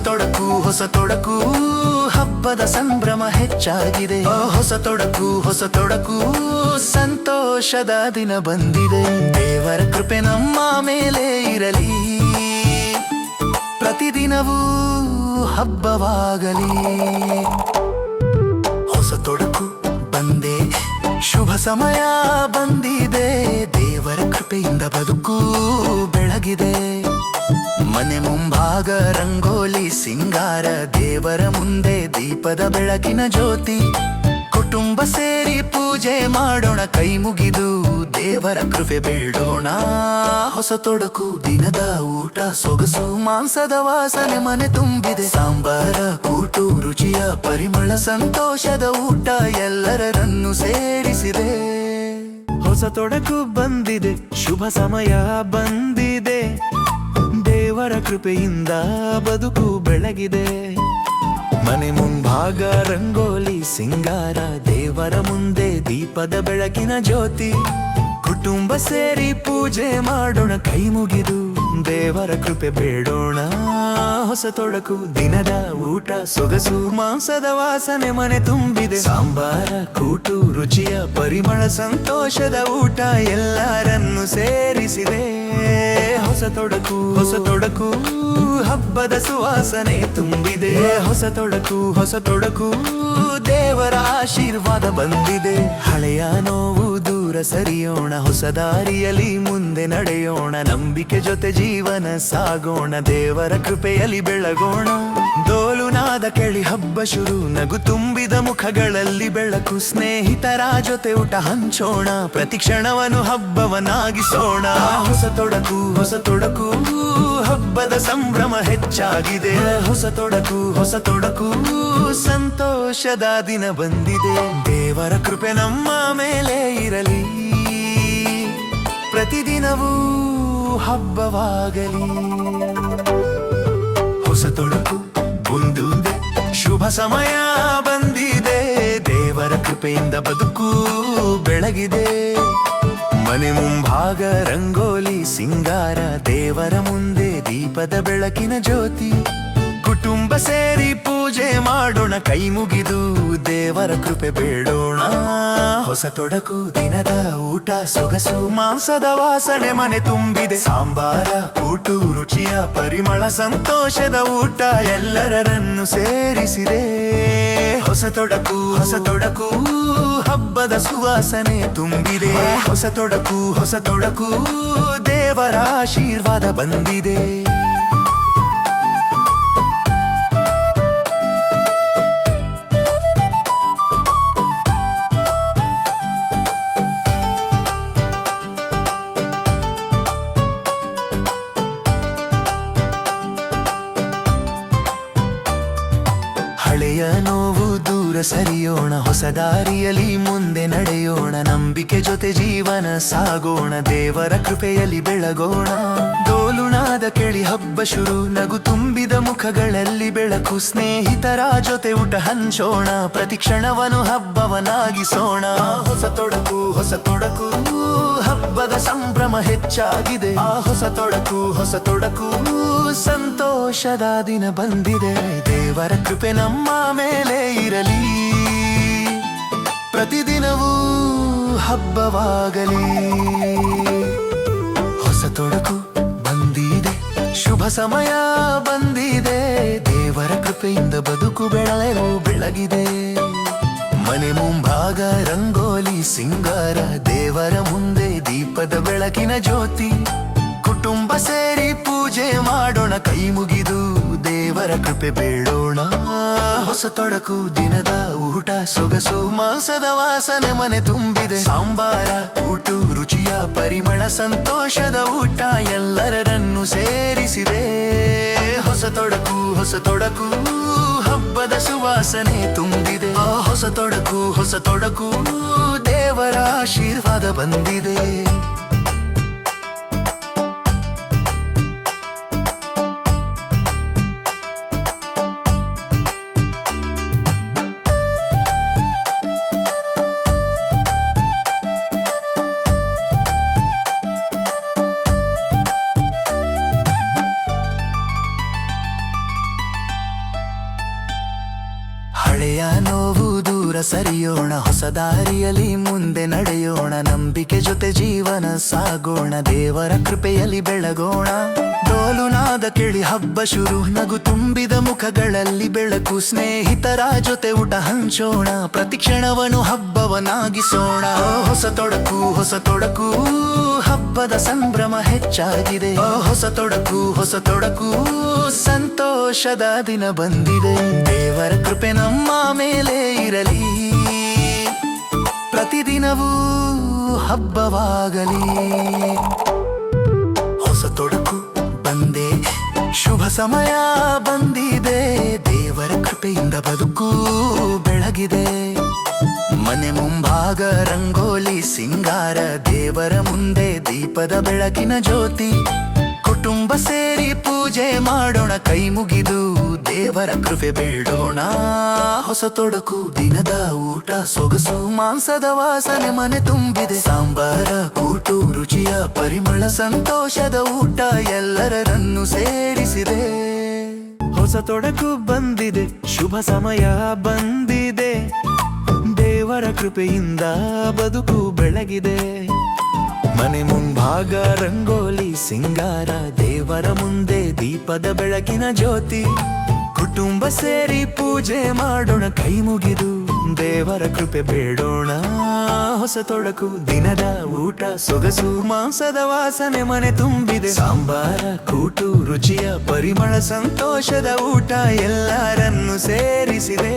ತೊಡಕು ಹಬ್ಬದ ಸಂಭ್ರಮ ಹೆಚ್ಚಾಗಿದೆ. ಹೊಸ ತೊಡಕು ಸಂತೋಷದ ದಿನ ಬಂದಿದೆ. ದೇವರ ಕೃಪೆ ನಮ್ಮ ಮೇಲೆ ಇರಲಿ, ಪ್ರತಿದಿನವೂ ಹಬ್ಬವಾಗಲಿ. ಹೊಸ ತೊಡಕು ಬಂದೆ, ಶುಭ ಸಮಯ ಬಂದಿದೆ, ದೇವರ ಕೃಪೆಯಿಂದ ಬದುಕು ಬೆಳಗಿದೆ. ಮನೆ ಮುಂಭಾಗ ರಂಗೋಲಿ ಸಿಂಗಾರ, ದೇವರ ಮುಂದೆ ದೀಪದ ಬೆಳಕಿನ ಜ್ಯೋತಿ, ಕುಟುಂಬ ಸೇರಿ ಪೂಜೆ ಮಾಡೋಣ, ಕೈ ಮುಗಿದು ದೇವರ ಕೃಪೆ ಬೇಡೋಣ. ಹೊಸ ತೊಡಕು ದಿನದ ಊಟ ಸೊಗಸು, ಮಾಂಸದ ವಾಸನೆ ಮನೆ ತುಂಬಿದೆ, ಸಾಂಬಾರ ಕೂಟು ರುಚಿಯ ಪರಿಮಳ, ಸಂತೋಷದ ಊಟ ಎಲ್ಲರನ್ನು ಸೇರಿಸಿದೆ. ಹೊಸ ತೊಡಕು ಬಂದಿದೆ, ಶುಭ ಸಮಯ ಬಂದಿದೆ, ದೇವರ ಕೃಪೆಯಿಂದ ಬದುಕು ಬೆಳಗಿದೆ. ಮನೆ ಮುಂಭಾಗ ರಂಗೋಲಿ ಸಿಂಗಾರ, ದೇವರ ಮುಂದೆ ದೀಪದ ಬೆಳಕಿನ ಜ್ಯೋತಿ, ಕುಟುಂಬ ಸೇರಿ ಪೂಜೆ ಮಾಡೋಣ, ಕೈ ಮುಗಿದು ದೇವರ ಕೃಪೆ ಬೇಡೋಣ. ಹೊಸ ತೊಡಕು ದಿನದ ಊಟ ಸೊಗಸು, ಮಾಂಸದ ವಾಸನೆ ಮನೆ ತುಂಬಿದೆ, ಸಾಂಬಾರ ಕೂಟು ರುಚಿಯ ಪರಿಮಳ, ಸಂತೋಷದ ಊಟ ಎಲ್ಲರನ್ನು ಸೇರಿಸಿದೆ. ಹೊಸ ತೊಡಕು ಹಬ್ಬದ ಸುವಾಸನೆ ತುಂಬಿದೆ. ಹೊಸ ತೊಡಕು ದೇವರ ಆಶೀರ್ವಾದ ಬಂದಿದೆ. ಹಳೆಯ ನೋವು ದೂರ ಸರಿಯೋಣ, ಹೊಸ ದಾರಿಯಲ್ಲಿ ಮುಂದೆ ನಡೆಯೋಣ, ನಂಬಿಕೆ ಜೊತೆ ಜೀವನ ಸಾಗೋಣ, ದೇವರ ಕೃಪೆಯಲ್ಲಿ ಬೆಳಗೋಣ. ಡೋಲುನಾದ ಕೇಳಿ ಹಬ್ಬ ಶುರು, ನಗು ತುಂಬಿದ ಮುಖಗಳಲ್ಲಿ ಬೆಳಕು, ಸ್ನೇಹಿತರ ಜೊತೆ ಊಟ ಹಂಚೋಣ, ಪ್ರತಿ ಕ್ಷಣವನ್ನು ಹಬ್ಬವನ್ನಾಗಿಸೋಣ. ಹೊಸ ತೊಡಕು ಹಬ್ಬದ ಸಂಭ್ರಮ ಹೆಚ್ಚಾಗಿದೆ. ಹೊಸ ತೊಡಕು ಸಂತೋಷದ ದಿನ ಬಂದಿದೆ. ದೇವರ ಕೃಪೆ ನಮ್ಮ ಮೇಲೆ ಇರಲಿ, ಪ್ರತಿದಿನವೂ ಹಬ್ಬವಾಗಲಿ. ಹೊಸ ತೊಡಕು ಬಂದಿದೆ, ಶುಭ ಸಮಯ ಬಂದಿದೆ, ದೇವರ ಕೃಪೆಯಿಂದ ಬದುಕು ಬೆಳಗಿದೆ. ಮನೆ ಮುಂಭಾಗ ರಂಗೋಲಿ ಸಿಂಗಾರ, ದೇವರ ಮುಂದೆ ದೀಪದ ಬೆಳಕಿನ ಜ್ಯೋತಿ, ಕುಟುಂಬ ಸೇರಿ ಪೂಜೆ ಮಾಡೋಣ, ಕೈ ಮುಗಿದು ದೇವರ ಕೃಪೆ ಬೇಡೋಣ. ಹೊಸ ತೊಡಕು ದಿನದ ಊಟ ಸೊಗಸು, ಮಾಂಸದ ವಾಸನೆ ಮನೆ ತುಂಬಿದೆ, ಸಾಂಬಾರ ಕೂಟು ರುಚಿಯ ಪರಿಮಳ, ಸಂತೋಷದ ಊಟ ಎಲ್ಲರನ್ನು ಸೇರಿಸಿದೆ. ಹೊಸ ತೊಡಕು ಹಬ್ಬದ ಸುವಾಸನೆ ತುಂಬಿದೆ. ಹೊಸ ತೊಡಕು ದೇವರ ಆಶೀರ್ವಾದ ಬಂದಿದೆ. ಹಳೆಯ ನೋವು ದೂರ ಸರಿಯೋಣ, ಹೊಸ ದಾರಿಯಲ್ಲಿ ಮುಂದೆ ನಡೆಯೋಣ, ನಂಬಿಕೆ ಜೊತೆ ಜೀವನ ಸಾಗೋಣ, ದೇವರ ಕೃಪೆಯಲ್ಲಿ ಬೆಳಗೋಣ. ಡೋಲುನಾದ ಕೇಳಿ ಹಬ್ಬ ಶುರು, ನಗು ತುಂಬಿದ ಮುಖಗಳಲ್ಲಿ ಬೆಳಕು, ಸ್ನೇಹಿತರ ಜೊತೆ ಊಟ ಹಂಚೋಣ, ಪ್ರತಿ ಕ್ಷಣವನ್ನು ಹಬ್ಬವನ್ನಾಗಿಸೋಣ. ಹೊಸ ತೊಡಕು ಹಬ್ಬದ ಸಂಭ್ರಮ ಹೆಚ್ಚಾಗಿದೆ. ಹೊಸ ತೊಡಕು ಸಂತೋಷದ ದಿನ ಬಂದಿದೆ. ದೇವರ ಕೃಪೆ ನಮ್ಮ ಮೇಲೆ ಇರಲಿ, ಪ್ರತಿದಿನವೂ ಹಬ್ಬವಾಗಲಿ. ಹೊಸ ತೊಡಕು ಬಂದಿದೆ, ಶುಭ ಸಮಯ ಬಂದಿದೆ, ದೇವರ ಕೃಪೆಯಿಂದ ಬದುಕು ಬೆಳಗಿದೆ. ಮನೆ ಮುಂಭಾಗ ರಂಗೋಲಿ ಸಿಂಗಾರ, ದೇವರ ಮುಂದೆ ದೀಪದ ಬೆಳಕಿನ ಜ್ಯೋತಿ, ಕುಟುಂಬ ಸೇರಿ ಪೂಜೆ ಮಾಡೋಣ, ಕೈ ಮುಗಿದು ದೇವರ ಕೃಪೆ ಬೇಡೋಣ. ಹೊಸ ತೊಡಕು ದಿನದ ಊಟ ಸೊಗಸು, ಮಾಂಸದ ವಾಸನೆ ಮನೆ ತುಂಬಿದೆ, ಸಾಂಬಾರ ಕೂಟು ರುಚಿಯ ಪರಿಮಳ, ಸಂತೋಷದ ಊಟ ಎಲ್ಲರನ್ನು ಸೇರಿಸಿದೆ. ಹೊಸ ತೊಡಕು ಹಬ್ಬದ ಸುವಾಸನೆ ತುಂಬಿದೆ. ಹೊಸ ತೊಡಕು ದೇವರ ಆಶೀರ್ವಾದ ಬಂದಿದೆ. ಸರಿಯೋಣ, ಹೊಸ ದಾರಿಯಲ್ಲಿ ಮುಂದೆ ನಡೆಯೋಣ, ನಂಬಿಕೆ ಜೊತೆ ಜೀವನ ಸಾಗೋಣ, ದೇವರ ಕೃಪೆಯಲ್ಲಿ ಬೆಳಗೋಣ. ಡೋಲುನಾದ ಕೇಳಿ ಹಬ್ಬ ಶುರು, ನಗು ತುಂಬಿದ ಮುಖಗಳಲ್ಲಿ ಬೆಳಕು, ಸ್ನೇಹಿತರ ಜೊತೆ ಊಟ ಹಂಚೋಣ, ಪ್ರತಿ ಕ್ಷಣವನ್ನು ಹಬ್ಬವನ್ನಾಗಿಸೋಣ. ಹೊಸ ತೊಡಕು ಹಬ್ಬದ ಸಂಭ್ರಮ ಹೆಚ್ಚಾಗಿದೆ. ಹೊಸ ತೊಡಕು ಸಂತೋಷದ ದಿನ ಬಂದಿದೆ. ದೇವರ ಕೃಪೆ ನಮ್ಮ ಮೇಲೆ ಇರಲಿ, ಪ್ರತಿದಿನವೂ ಹಬ್ಬವಾಗಲಿ. ಹೊಸ ತೊಡಕು ಬಂದೆ, ಶುಭ ಸಮಯ ಬಂದಿದೆ, ದೇವರ ಕೃಪೆಯಿಂದ ಬದುಕು ಬೆಳಗಿದೆ. ಮನೆ ಮುಂಭಾಗ ರಂಗೋಲಿ ಸಿಂಗಾರ, ದೇವರ ಮುಂದೆ ದೀಪದ ಬೆಳಕಿನ ಜ್ಯೋತಿ, ಕುಟುಂಬ ಸೇರಿ ಪೂಜೆ ಮಾಡೋಣ, ಕೈ ಮುಗಿದು ದೇವರ ಕೃಪೆ ಬೇಡೋಣ. ಹೊಸ ತೊಡಕು ದಿನದ ಊಟ ಸೊಗಸು, ಮಾಂಸದ ವಾಸನೆ ಮನೆ ತುಂಬಿದೆ, ಸಾಂಬಾರ ಕೂಟು ರುಚಿಯ ಪರಿಮಳ, ಸಂತೋಷದ ಊಟ ಎಲ್ಲರನ್ನು ಸೇರಿಸಿದೆ. ಹೊಸ ತೊಡಕು ಬಂದಿದೆ, ಶುಭ ಸಮಯ ಬಂದಿದೆ, ದೇವರ ಕೃಪೆಯಿಂದ ಬದುಕು ಬೆಳಗಿದೆ. ಮನೆ ಮುಂಭಾಗ ರಂಗೋಲಿ ಸಿಂಗಾರ, ದೇವರ ಮುಂದೆ ದೀಪದ ಬೆಳಕಿನ ಜ್ಯೋತಿ, ಕುಟುಂಬ ಸೇರಿ ಪೂಜೆ ಮಾಡೋಣ, ಕೈ ಮುಗಿದು ದೇವರ ಕೃಪೆ ಬೇಡೋಣ. ಹೊಸ ತೊಡಕು ದಿನದ ಊಟ ಸೊಗಸು, ಮಾಂಸದ ವಾಸನೆ ಮನೆ ತುಂಬಿದೆ, ಸಾಂಬಾರ ಕೂಟು ರುಚಿಯ ಪರಿಮಳ, ಸಂತೋಷದ ಊಟ ಎಲ್ಲರನ್ನು ಸೇರಿಸಿದೆ.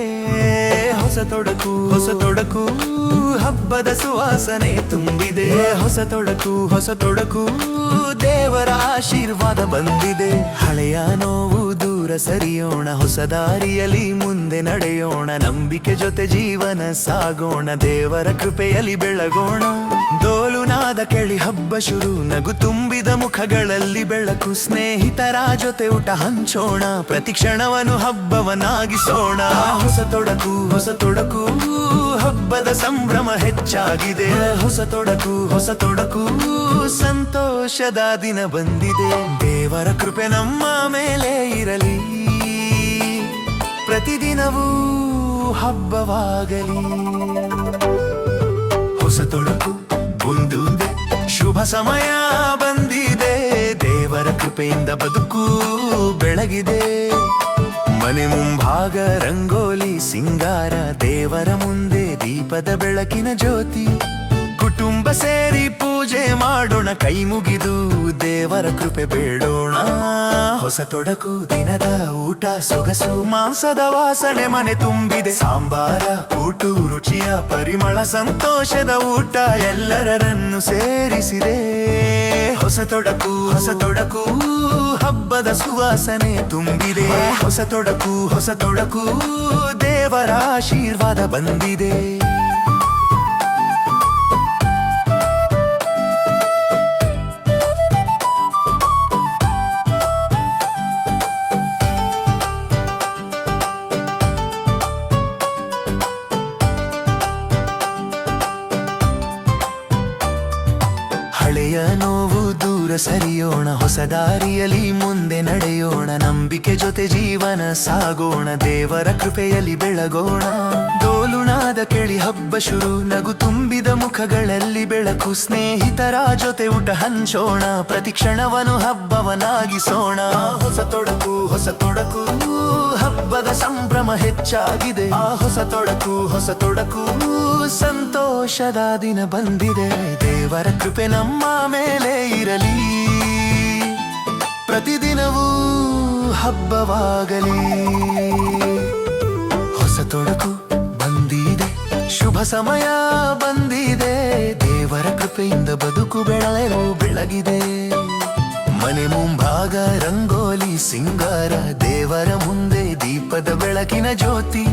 ಹೊಸ ತೊಡಕು ಹಬ್ಬದ ಸುವಾಸನೆ ತುಂಬಿದೆ. ಹೊಸ ತೊಡಕು ದೇವರ ಆಶೀರ್ವಾದ ಬಂದಿದೆ. ಹಳೆಯ ನೋವು ದೂರ ಸರಿಯೋಣ, ಹೊಸ ದಾರಿಯಲ್ಲಿ ಮುಂದೆ ನಡೆಯೋಣ, ನಂಬಿಕೆ ಜೊತೆ ಜೀವನ ಸಾಗೋಣ, ದೇವರ ಕೃಪೆಯಲ್ಲಿ ಬೆಳಗೋಣ. ಡೋಲುನಾದ ಕೇಳಿ ಹಬ್ಬ ಶುರು, ನಗು ತುಂಬಿದ ಮುಖಗಳಲ್ಲಿ ಬೆಳಕು, ಸ್ನೇಹಿತರ ಜೊತೆ ಊಟ ಹಂಚೋಣ, ಪ್ರತಿ ಕ್ಷಣವನ್ನು ಹಬ್ಬವನ್ನಾಗಿಸೋಣ. ಹೊಸ ತೊಡಕು ಹಬ್ಬದ ಸಂಭ್ರಮ ಹೆಚ್ಚಾಗಿದೆ. ಹೊಸ ತೊಡಕು ಸಂತೋಷದ ದಿನ ಬಂದಿದೆ. ದೇವರ ಕೃಪೆ ನಮ್ಮ ಮೇಲೆ ಇರಲಿ, ಪ್ರತಿದಿನವೂ ಹಬ್ಬವಾಗಲಿ. ಹೊಸ ತೊಡಕು ಬಂದಿದೆ, ಶುಭ ಸಮಯ ಬಂದಿದೆ, ದೇವರ ಕೃಪೆಯಿಂದ ಬದುಕು ಬೆಳಗಿದೆ. ಮನೆ ಮುಂಭಾಗ ರಂಗೋಲಿ ಸಿಂಗಾರ, ದೇವರ ಮುಂದೆ ದೀಪದ ಬೆಳಕಿನ ಜ್ಯೋತಿ, ಕುಟುಂಬ ಸೇರಿ ಪೂಜೆ ಮಾಡೋಣ, ಕೈ ಮುಗಿದು ದೇವರ ಕೃಪೆ ಬೇಡೋಣ. ಹೊಸ ತೊಡಕು ದಿನದ ಊಟ ಸೊಗಸು, ಮಾಂಸದ ವಾಸನೆ ಮನೆ ತುಂಬಿದೆ, ಸಾಂಬಾರ ಕೂಟು ರುಚಿಯ ಪರಿಮಳ, ಸಂತೋಷದ ಊಟ ಎಲ್ಲರನ್ನು ಸೇರಿಸಿದೆ. ಹೊಸ ತೊಡಕು ಹಬ್ಬದ ಸುವಾಸನೆ ತುಂಬಿದೆ. ಹೊಸ ತೊಡಕು ದೇವರ ಆಶೀರ್ವಾದ ಬಂದಿದೆ. ಹಳೆಯ ನೋವು ದೂರ ಸರಿಯೋಣ, ಹೊಸ ದಾರಿಯಲ್ಲಿ ಮುಂದೆ ನಡೆಯೋಣ, ನಂಬಿಕೆ ಜೊತೆ ಜೀವನ ಸಾಗೋಣ, ದೇವರ ಕೃಪೆಯಲ್ಲಿ ಬೆಳಗೋಣ. ಡೋಲುನಾದ ಕೇಳಿ ಹಬ್ಬ ಶುರು, ನಗು ತುಂಬಿದ ಮುಖಗಳಲ್ಲಿ ಬೆಳಕು, ಸ್ನೇಹಿತರ ಜೊತೆ ಊಟ ಹಂಚೋಣ, ಪ್ರತಿ ಕ್ಷಣವನ್ನು ಹಬ್ಬವನ್ನಾಗಿಸೋಣ. ಹೊಸ ತೊಡಕು ಹಬ್ಬದ ಸಂಭ್ರಮ ಹೆಚ್ಚಾಗಿದೆ. ಹೊಸ ತೊಡಕು ಸಂತೋಷದ ದಿನ ಬಂದಿದೆ. ದೇವರ ಕೃಪೆ ನಮ್ಮ ಮೇಲೆ ಇರಲಿ, ಪ್ರತಿದಿನವೂ ಹಬ್ಬವಾಗಲಿ. ಹೊಸ ತೊಡಕು ಬಂದಿದೆ, ಶುಭ ಸಮಯ ಬಂದಿದೆ, ದೇವರ ಕೃಪೆಯಿಂದ ಬದುಕು ಬೆಳಗಿದೆ. ಮನೆ ಮುಂಭಾಗ ರಂಗೋಲಿ ಸಿಂಗಾರ, ದೇವರ ಮುಂದೆ ದೀಪದ ಬೆಳಕಿನ ಜ್ಯೋತಿ,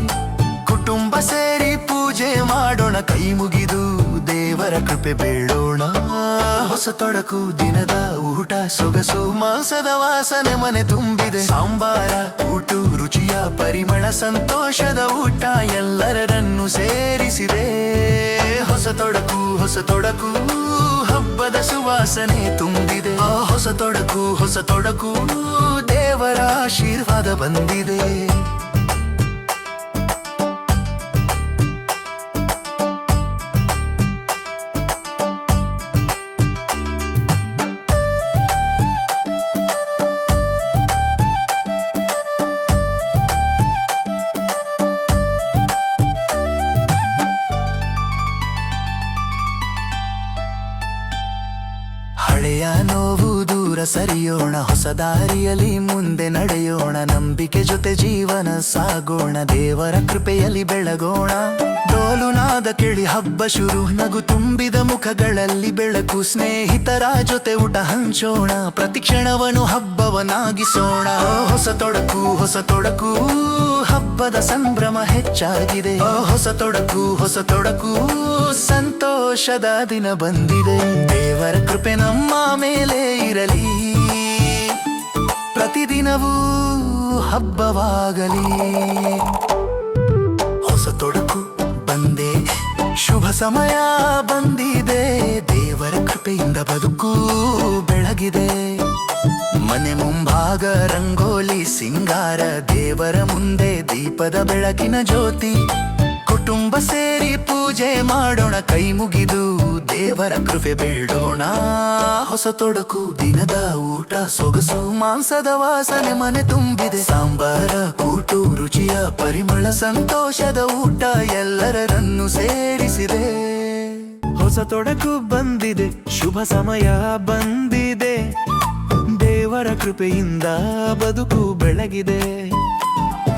ಕುಟುಂಬ ಸೇರಿ ಪೂಜೆ ಮಾಡೋಣ, ಕೈ ಮುಗಿದು ದೇವರ ಕೃಪೆ ಬೇಡೋಣ. ಹೊಸ ತೊಡಕು ದಿನದ ಊಟ ಸೊಗಸು, ಮಾಂಸದ ವಾಸನೆ ಮನೆ ತುಂಬಿದೆ, ಸಾಂಬಾರ ಕೂಟು ರುಚಿಯ ಪರಿಮಳ, ಸಂತೋಷದ ಊಟ ಎಲ್ಲರನ್ನು ಸೇರಿಸಿದೆ. ಹೊಸ ತೊಡಕು ಹಬ್ಬದ ಸುವಾಸನೆ ತುಂಬಿದೆ. ಹೊಸ ತೊಡಕು ದೇವರ ಆಶೀರ್ವಾದ ಬಂದಿದೆ. ಹಳೆಯ ನೋವು ದೂರ ಸರಿಯೋಣ, ಹೊಸ ದಾರಿಯಲ್ಲಿ ಮುಂದೆ ನಡೆಯೋಣ, ನಂಬಿಕೆ ಜೊತೆ ಜೀವನ ಸಾಗೋಣ, ದೇವರ ಕೃಪೆಯಲ್ಲಿ ಬೆಳಗೋಣ. ಡೋಲು ನಾದ ಕೇಳಿ ಹಬ್ಬ ಶುರು, ನಗು ತುಂಬಿದ ಮುಖಗಳಲ್ಲಿ ಬೆಳಕು, ಸ್ನೇಹಿತರ ಜೊತೆ ಊಟ ಹಂಚೋಣ, ಪ್ರತಿ ಕ್ಷಣವನ್ನು ಹಬ್ಬವನ್ನಾಗಿಸೋಣ. ಹೊಸ ತೊಡಕು ಹಬ್ಬದ ಸಂಭ್ರಮ ಹೆಚ್ಚಾಗಿದೆ. ಹೊಸ ತೊಡಕು ಸಂತೋಷದ ದಿನ ಬಂದಿದೆ. ದೇವರ ಕೃಪೆ ನಮ್ಮ ಮೇಲೆ ಇರಲಿ, ಪ್ರತಿದಿನವೂ ಹಬ್ಬವಾಗಲಿ. ಹೊಸ ತೊಡಕು ಬಂದೆ, ಶುಭ ಸಮಯ ಬಂದಿದೆ, ದೇವರ ಕೃಪೆಯಿಂದ ಬದುಕು ಬೆಳಗಿದೆ. ಮನೆ ಮುಂಭಾಗ ರಂಗೋಲಿ ಸಿಂಗಾರ, ದೇವರ ಮುಂದೆ ದೀಪದ ಬೆಳಕಿನ ಜ್ಯೋತಿ, ಕುಟುಂಬ ಸೇರಿ ಪೂಜೆ ಮಾಡೋಣ, ಕೈ ಮುಗಿದು ದೇವರ ಕೃಪೆ ಬೇಡೋಣ. ಹೊಸ ತೊಡಕು ದಿನದ ಊಟ ಸೊಗಸು, ಮಾಂಸದ ವಾಸನೆ ಮನೆ ತುಂಬಿದೆ, ಸಾಂಬಾರ ಕೂಟು ರುಚಿಯ ಪರಿಮಳ, ಸಂತೋಷದ ಊಟ ಎಲ್ಲರನ್ನು ಸೇರಿಸಿದೆ. ಹೊಸ ತೊಡಕು ಬಂದಿದೆ, ಶುಭ ಸಮಯ ಬಂದಿದೆ, ದೇವರ ಕೃಪೆಯಿಂದ ಬದುಕು ಬೆಳಗಿದೆ.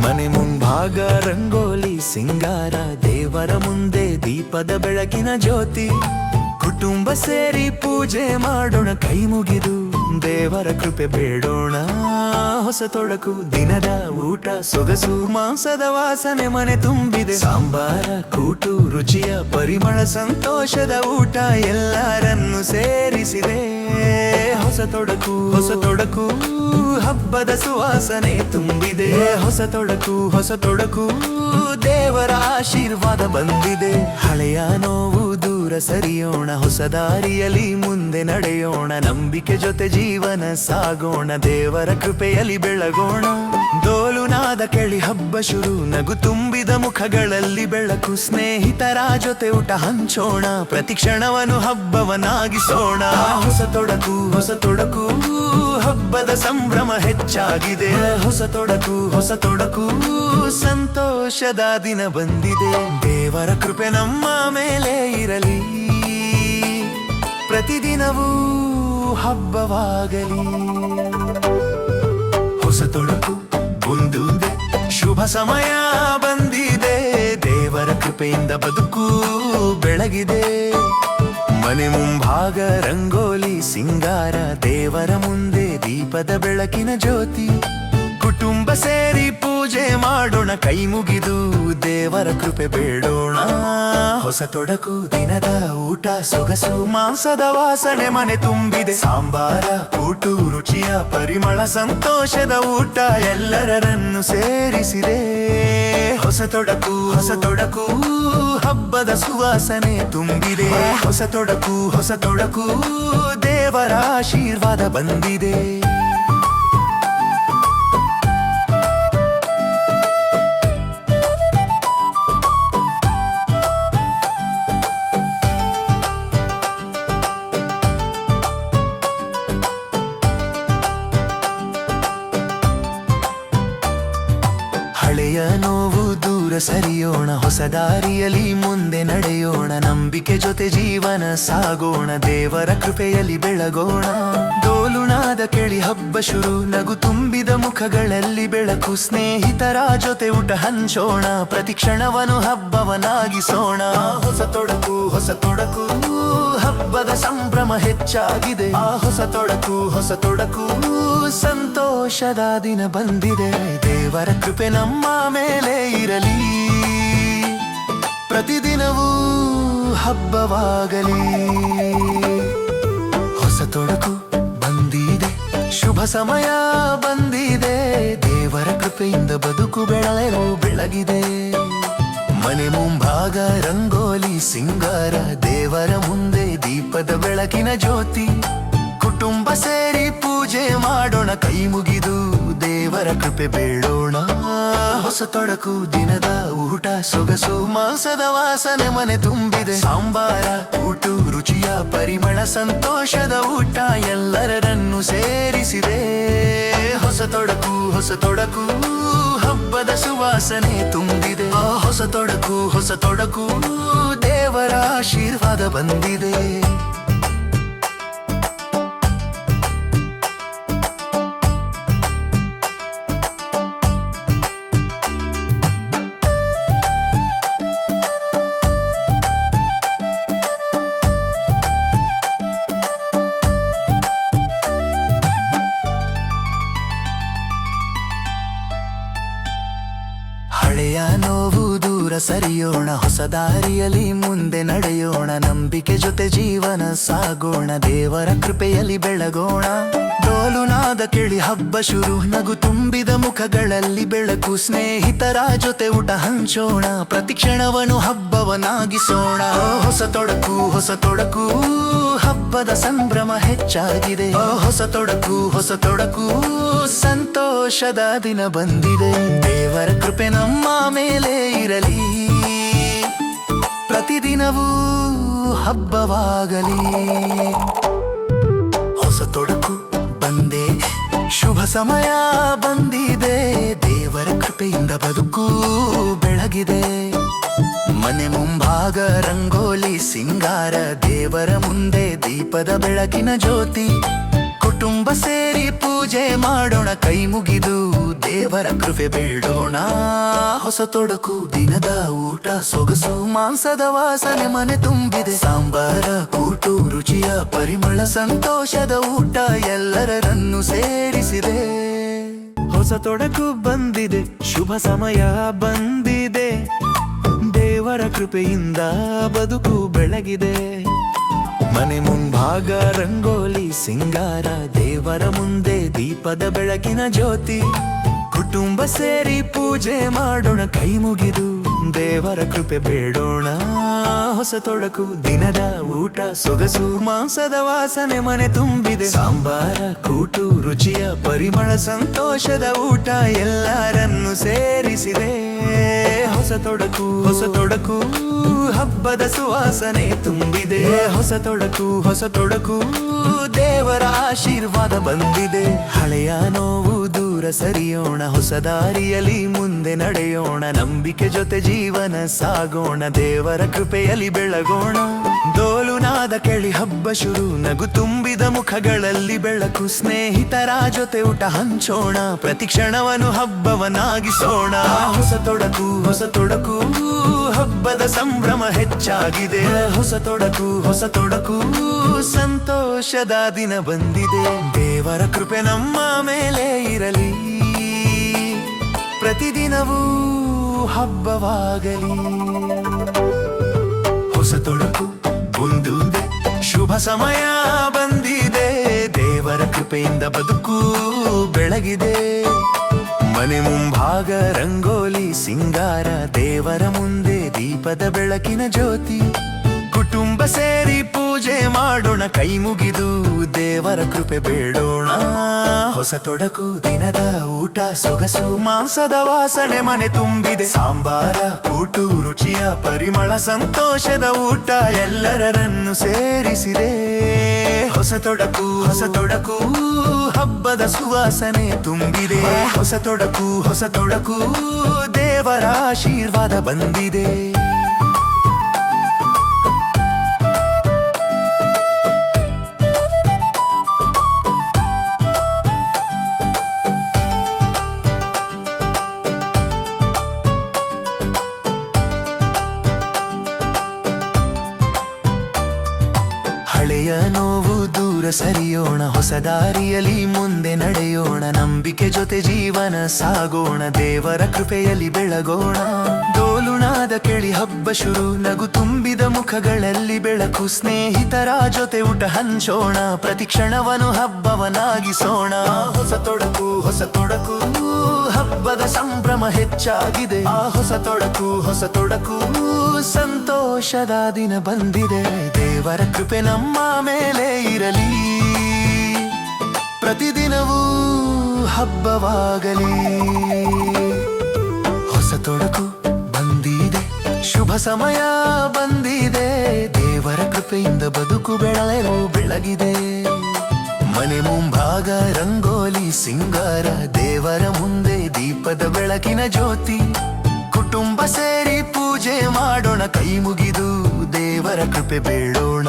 ಮನೆ ಮುಂಭಾಗ ರಂಗೋಲಿ ಸಿಂಗಾರ, ದೇವರ ಮುಂದೆ ದೀಪದ ಬೆಳಕಿನ ಜ್ಯೋತಿ, ಕುಟುಂಬ ಸೇರಿ ಪೂಜೆ ಮಾಡೋಣ, ಕೈ ಮುಗಿದು ದೇವರ ಕೃಪೆ ಬೇಡೋಣ. ಹೊಸ ತೊಡಕು ದಿನದ ಊಟ ಸೊಗಸು, ಮಾಂಸದ ವಾಸನೆ ಮನೆ ತುಂಬಿದೆ, ಸಾಂಬಾರ ಕೂಟು ರುಚಿಯ ಪರಿಮಳ, ಸಂತೋಷದ ಊಟ ಎಲ್ಲರನ್ನು ಸೇರಿಸಿದೆ. ಹೊಸ ತೊಡಕು ಹಬ್ಬದ ಸುವಾಸನೆ ತುಂಬಿದೆ. ಹೊಸ ತೊಡಕು ದೇವರ ಆಶೀರ್ವಾದ ಬಂದಿದೆ. ಹಳೆಯ ನೋವು ದೂರ ಸರಿಯೋಣ, ಹೊಸ ದಾರಿಯಲ್ಲಿ ಮುಂದೆ ನಡೆಯೋಣ, ನಂಬಿಕೆ ಜೊತೆ ಜೀವನ ಸಾಗೋಣ, ದೇವರ ಕೃಪೆಯಲ್ಲಿ ಬೆಳಗೋಣ. ಡೋಲು ನಾದ ಕೇಳಿ ಹಬ್ಬ ಶುರು, ನಗು ತುಂಬಿದ ಮುಖಗಳಲ್ಲಿ ಬೆಳಕು, ಸ್ನೇಹಿತರ ಜೊತೆ ಊಟ ಹಂಚೋಣ, ಪ್ರತಿ ಕ್ಷಣವನ್ನು ಹಬ್ಬವನ್ನಾಗಿಸೋಣ. ಹೊಸ ತೊಡಕು ಹಬ್ಬದ ಸಂಭ್ರಮ ಹೆಚ್ಚಾಗಿದೆ. ಹೊಸ ತೊಡಕು ಸಂತೋಷದ ದಿನ ಬಂದಿದೆ. ದೇವರ ಕೃಪೆ ನಮ್ಮ ಮೇಲೆ ಇರಲಿ, ಪ್ರತಿದಿನವೂ ಹಬ್ಬವಾಗಲಿ. ಹೊಸ ತೊಡಕು ಬಂದಿದೆ, ಶುಭ ಸಮಯ ಬಂದಿದೆ, ದೇವರ ಕೃಪೆಯಿಂದ ಬದುಕು ಬೆಳಗಿದೆ. ಮನೆ ಮುಂಭಾಗ ರಂಗೋಲಿ ಸಿಂಗಾರ, ದೇವರ ಮುಂದೆ ದೀಪದ ಬೆಳಕಿನ ಜ್ಯೋತಿ, ಕುಟುಂಬ ಸೇರಿ ಪೂಜೆ ಮಾಡೋಣ, ಕೈ ಮುಗಿದು ದೇವರ ಕೃಪೆ ಬೇಡೋಣ. ಹೊಸ ತೊಡಕು ದಿನದ ಊಟ ಸೊಗಸು, ಮಾಂಸದ ವಾಸನೆ ಮನೆ ತುಂಬಿದೆ, ಸಾಂಬಾರ ಕೂಟು ರುಚಿಯ ಪರಿಮಳ, ಸಂತೋಷದ ಊಟ ಎಲ್ಲರನ್ನು ಸೇರಿಸಿದೆ. ಹೊಸ ತೊಡಕು ಹಬ್ಬದ ಸುವಾಸನೆ ತುಂಬಿದೆ. ಹೊಸ ತೊಡಕು ದೇವರ ಆಶೀರ್ವಾದ ಬಂದಿದೆ. ಹಳೆಯ ನೋವು ದೂರ ಸರಿಯೋಣ, ಹೊಸ ದಾರಿಯಲ್ಲಿ ಮುಂದೆ ನಡೆಯೋಣ, ನಂಬಿಕೆ ಜೊತೆ ಜೀವನ ಸಾಗೋಣ, ದೇವರ ಕೃಪೆಯಲ್ಲಿ ಬೆಳಗೋಣ. ಡೋಲು ನಾದ ಕೇಳಿ ಹಬ್ಬ ಶುರು, ನಗು ತುಂಬಿದ ಮುಖಗಳಲ್ಲಿ ಬೆಳಕು, ಸ್ನೇಹಿತರ ಜೊತೆ ಊಟ ಹಂಚೋಣ, ಪ್ರತಿ ಕ್ಷಣವನ್ನು ಹಬ್ಬವನ್ನಾಗಿಸೋಣ. ಹೊಸ ತೊಡಕು ಹಬ್ಬದ ಸಂಭ್ರಮ ಹೆಚ್ಚಾಗಿದೆ. ಹೊಸ ತೊಡಕು ಸಂತೋಷದ ದಿನ ಬಂದಿದೆ. ದೇವರ ಕೃಪೆ ನಮ್ಮ ಮೇಲೆ ಇರಲಿ, ಪ್ರತಿದಿನವೂ ಹಬ್ಬವಾಗಲಿ. ಹೊಸ ತೊಡಕು ಬಂದಿದೆ, ಶುಭ ಸಮಯ ಬಂದಿದೆ, ದೇವರ ಕೃಪೆಯಿಂದ ಬದುಕು ಬೆಳಗಿದೆ. ಮನೆ ಮುಂಭಾಗ ರಂಗೋಲಿ ಸಿಂಗಾರ, ದೇವರ ಮುಂದೆ ದೀಪದ ಬೆಳಕಿನ ಜ್ಯೋತಿ, ಕುಟುಂಬ ಸೇರಿ ಪೂಜೆ ಮಾಡೋಣ, ಕೈ ಮುಗಿದು ದೇವರ ಕೃಪೆ ಬೇಡೋಣ. ಹೊಸ ತೊಡಕು ದಿನದ ಊಟ ಸೊಗಸು, ಮಾಂಸದ ವಾಸನೆ ಮನೆ ತುಂಬಿದೆ, ಸಾಂಬಾರ ಕೂಟು ರುಚಿಯ ಪರಿಮಳ, ಸಂತೋಷದ ಊಟ ಎಲ್ಲರನ್ನು ಸೇರಿಸಿದೆ. ಹೊಸ ತೊಡಕು ಹಬ್ಬದ ಸುವಾಸನೆ ತುಂಬಿದೆ. ಹೊಸ ತೊಡಕು ದೇವರ ಆಶೀರ್ವಾದ ಬಂದಿದೆ. ಸರಿಯೋಣ, ಹೊಸ ದಾರಿಯಲ್ಲಿ ಮುಂದೆ ನಡೆಯೋಣ, ನಂಬಿಕೆ ಜೊತೆ ಜೀವನ ಸಾಗೋಣ, ದೇವರ ಕೃಪೆಯಲ್ಲಿ ಬೆಳಗೋಣ. ಡೋಲುನಾದ ಕೇಳಿ ಹಬ್ಬ ಶುರು, ನಗು ತುಂಬಿದ ಮುಖಗಳಲ್ಲಿ ಬೆಳಕು, ಸ್ನೇಹಿತರ ಜೊತೆ ಊಟ ಹಂಚೋಣ, ಪ್ರತಿ ಕ್ಷಣವನ್ನು ಹಬ್ಬವನ್ನಾಗಿಸೋಣ. ಹೊಸ ತೊಡಕು ಹಬ್ಬದ ಸಂಭ್ರಮ ಹೆಚ್ಚಾಗಿದೆ. ಹೊಸ ತೊಡಕು ಸಂತೋಷದ ದಿನ ಬಂದಿದೆ. ದೇವರ ಕೃಪೆ ನಮ್ಮ ಮೇಲೆ ಇರಲಿ, ಪ್ರತಿದಿನವೂ ಹಬ್ಬವಾಗಲಿ. ಹೊಸ ತೊಡಕು ಬಂದೆ, ಶುಭ ಸಮಯ ಬಂದಿದೆ, ದೇವರ ಕೃಪೆಯಿಂದ ಬದುಕು ಬೆಳಗಿದೆ. ಮನೆ ಮುಂಭಾಗ ರಂಗೋಲಿ ಸಿಂಗಾರ, ದೇವರ ಮುಂದೆ ದೀಪದ ಬೆಳಕಿನ ಜ್ಯೋತಿ, ಕುಟುಂಬ ಸೇರಿ ಪೂಜೆ ಮಾಡೋಣ, ಕೈ ಮುಗಿದು ದೇವರ ಕೃಪೆ ಬೇಡೋಣ. ಹೊಸ ತೊಡಕು ದಿನದ ಊಟ ಸೊಗಸು, ಮಾಂಸದ ವಾಸನೆ ಮನೆ ತುಂಬಿದೆ, ಸಾಂಬಾರ ಕೂಟು ರುಚಿಯ ಪರಿಮಳ, ಸಂತೋಷದ ಊಟ ಎಲ್ಲರನ್ನು ಸೇರಿಸಿದೆ. ಹೊಸ ತೊಡಕು ಬಂದಿದೆ, ಶುಭ ಸಮಯ ಬಂದಿದೆ, ದೇವರ ಕೃಪೆಯಿಂದ ಬದುಕು ಬೆಳಗಿದೆ. ಮನೆ ಮುಂಭಾಗ ರಂಗೋಲಿ ಸಿಂಗಾರ, ದೇವರ ಮುಂದೆ ದೀಪದ ಬೆಳಕಿನ ಜ್ಯೋತಿ, ಕುಟುಂಬ ಸೇರಿ ಪೂಜೆ ಮಾಡೋಣ, ಕೈ ಮುಗಿದು ದೇವರ ಕೃಪೆ ಬೇಡೋಣ. ಹೊಸ ತೊಡಕು ದಿನದ ಊಟ ಸೊಗಸು, ಮಾಂಸದ ವಾಸನೆ ಮನೆ ತುಂಬಿದೆ, ಸಾಂಬಾರ ಕೂಟು ರುಚಿಯ ಪರಿಮಳ, ಸಂತೋಷದ ಊಟ ಎಲ್ಲರನ್ನು ಸೇರಿಸಿದೆ. ಹೊಸ ತೊಡಕು ಹಬ್ಬದ ಸುವಾಸನೆ ತುಂಬಿದೆ. ಹೊಸ ತೊಡಕು ದೇವರ ಆಶೀರ್ವಾದ ಬಂದಿದೆ. ಹಳೆಯ ನೋವು ದೂರ ಸರಿಯೋಣ, ಹೊಸ ದಾರಿಯಲ್ಲಿ ಮುಂದೆ ನಡೆಯೋಣ, ನಂಬಿಕೆ ಜೊತೆ ಜೀವನ ಸಾಗೋಣ, ದೇವರ ಕೃಪೆಯಲ್ಲಿ ಬೆಳಗೋಣ. ಡೋಲುನಾದ ಕೇಳಿ ಹಬ್ಬ ಶುರು, ನಗು ತುಂಬಿದ ಮುಖಗಳಲ್ಲಿ ಬೆಳಕು, ಸ್ನೇಹಿತರ ಜೊತೆ ಊಟ ಹಂಚೋಣ, ಪ್ರತಿ ಕ್ಷಣವನ್ನು ಹಬ್ಬವನ್ನಾಗಿಸೋಣ. ಹೊಸ ತೊಡಕು ಹಬ್ಬದ ಸಂಭ್ರಮ ಹೆಚ್ಚಾಗಿದೆ. ಹೊಸ ತೊಡಕು ಸಂತೋಷದ ದಿನ ಬಂದಿದೆ. ದೇವರ ಕೃಪೆ ನಮ್ಮ ಮೇಲೆ ಇರಲಿ, ಪ್ರತಿದಿನವೂ ಹಬ್ಬವಾಗಲಿ. ಹೊಸ ತೊಡಕು ಬಂದಿದೆ, ಶುಭ ಸಮಯ ಬಂದಿದೆ, ದೇವರ ಕೃಪೆಯಿಂದ ಬದುಕು ಬೆಳಗಿದೆ. ಮನೆ ಮುಂಭಾಗ ರಂಗೋಲಿ ಸಿಂಗಾರ, ದೇವರ ಮುಂದೆ ದೀಪದ ಬೆಳಕಿನ ಜ್ಯೋತಿ, ಕುಟುಂಬ ಸೇರಿ ಪೂಜೆ ಮಾಡೋಣ, ಕೈ ಮುಗಿದು ದೇವರ ಕೃಪೆ ಬೇಡೋಣ. ಹೊಸ ತೊಡಕು ದಿನದ ಊಟ ಸೊಗಸು, ಮಾಂಸದ ವಾಸನೆ ಮನೆ ತುಂಬಿದೆ, ಸಾಂಬಾರ ಕೂಟು ರುಚಿಯ ಪರಿಮಳ, ಸಂತೋಷದ ಊಟ ಎಲ್ಲರನ್ನು ಸೇರಿಸಿದೆ. ಹೊಸ ತೊಡಕು ಹಬ್ಬದ ಸುವಾಸನೆ ತುಂಬಿದೆ. ಹೊಸ ತೊಡಕು ದೇವರ ಆಶೀರ್ವಾದ ಬಂದಿದೆ. ಹಳೆಯ ನೋವು ದೂರ ಸರಿಯೋಣ, ಹೊಸ ದಾರಿಯಲ್ಲಿ ಮುಂದೆ ನಡೆಯೋಣ, ನಂಬಿಕೆ ಜೊತೆ ಜೀವನ ಸಾಗೋಣ, ದೇವರ ಕೃಪೆಯಲ್ಲಿ ಬೆಳಗೋಣ. ಡೋಲುನಾದ ಕೇಳಿ ಹಬ್ಬ ಶುರು, ನಗು ತುಂಬಿದ ಮುಖಗಳಲ್ಲಿ ಬೆಳಕು, ಸ್ನೇಹಿತರ ಜೊತೆ ಊಟ ಹಂಚೋಣ, ಪ್ರತಿ ಕ್ಷಣವನ್ನು ಹಬ್ಬವನ್ನಾಗಿಸೋಣ. ಹೊಸ ತೊಡಕು ಹಬ್ಬದ ಸಂಭ್ರಮ ಹೆಚ್ಚಾಗಿದೆ. ಹೊಸ ತೊಡಕು ಸಂತೋಷದ ದಿನ ಬಂದಿದೆ. ದೇವರ ಕೃಪೆ ನಮ್ಮ ಮೇಲೆ ಇರಲಿ, ಪ್ರತಿದಿನವೂ ಹಬ್ಬವಾಗಲಿ. ಹೊಸ ತೊಡಕು ಬಂದಿದೆ, ಶುಭ ಸಮಯ ಬಂದಿದೆ, ದೇವರ ಕೃಪೆಯಿಂದ ಬದುಕು ಬೆಳಗಿದೆ. ಮನೆ ಮುಂಭಾಗ ರಂಗೋಲಿ ಸಿಂಗಾರ, ದೇವರ ಮುಂದೆ ದೀಪದ ಬೆಳಕಿನ ಜ್ಯೋತಿ, ಕುಟುಂಬ ಸೇರಿ ಪೂಜೆ ಮಾಡೋಣ, ಕೈ ಮುಗಿದು ದೇವರ ಕೃಪೆ ಬೇಡೋಣ.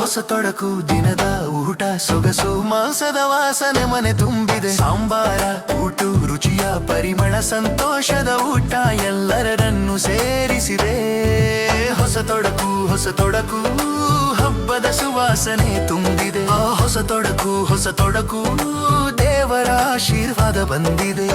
ಹೊಸ ತೊಡಕು ದಿನದ ಊಟ ಸೊಗಸು, ಮಾಂಸದ ವಾಸನೆ ಮನೆ ತುಂಬಿದೆ, ಸಾಂಬಾರ ಕೂಟು ರುಚಿಯ ಪರಿಮಳ, ಸಂತೋಷದ ಊಟ ಎಲ್ಲರನ್ನು ಸೇರಿಸಿದೆ. ಹೊಸ ತೊಡಕು ಹಬ್ಬದ ಸುವಾಸನೆ ತುಂಬಿದೆ. ಹೊಸ ತೊಡಕು ದೇವರ ಆಶೀರ್ವಾದ ಬಂದಿದೆ.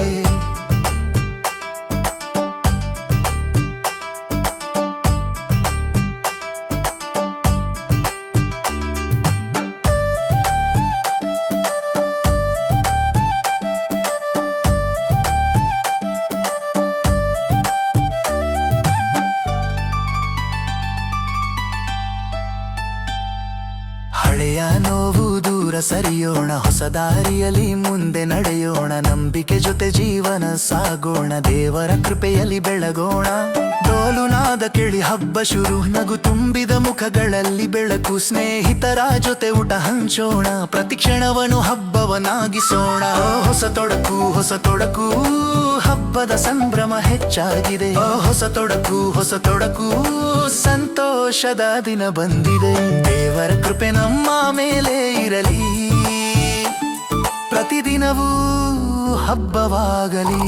ಹಳೆಯ ನೋವು ದೂರ ಸರಿಯೋಣ, ಹೊಸ ದಾರಿಯಲ್ಲಿ ಮುಂದೆ ನಡೆಯೋಣ, ನಂಬಿಕೆ ಜೊತೆ ಜೀವನ ಸಾಗೋಣ, ದೇವರ ಕೃಪೆಯಲ್ಲಿ ಬೆಳಗೋಣ. ಡೋಲುನಾದ ಕೇಳಿ ಹಬ್ಬ ಶುರು, ನಗು ತುಂಬಿದ ಮುಖಗಳಲ್ಲಿ ಬೆಳಕು, ಸ್ನೇಹಿತರ ಜೊತೆ ಊಟ ಹಂಚೋಣ, ಪ್ರತಿ ಕ್ಷಣವನ್ನು ಹಬ್ಬವನ್ನಾಗಿಸೋಣ. ಹೊಸ ತೊಡಕು ಹಬ್ಬದ ಸಂಭ್ರಮ ಹೆಚ್ಚಾಗಿದೆ. ಹೊಸ ತೊಡಕು ಸಂತೋಷದ ದಿನ ಬಂದಿದೆ. ದೇವರ ಕೃಪೆ ನಮ್ಮ ಮೇಲೆ ಇರಲಿ, ಪ್ರತಿದಿನವೂ ಹಬ್ಬವಾಗಲಿ.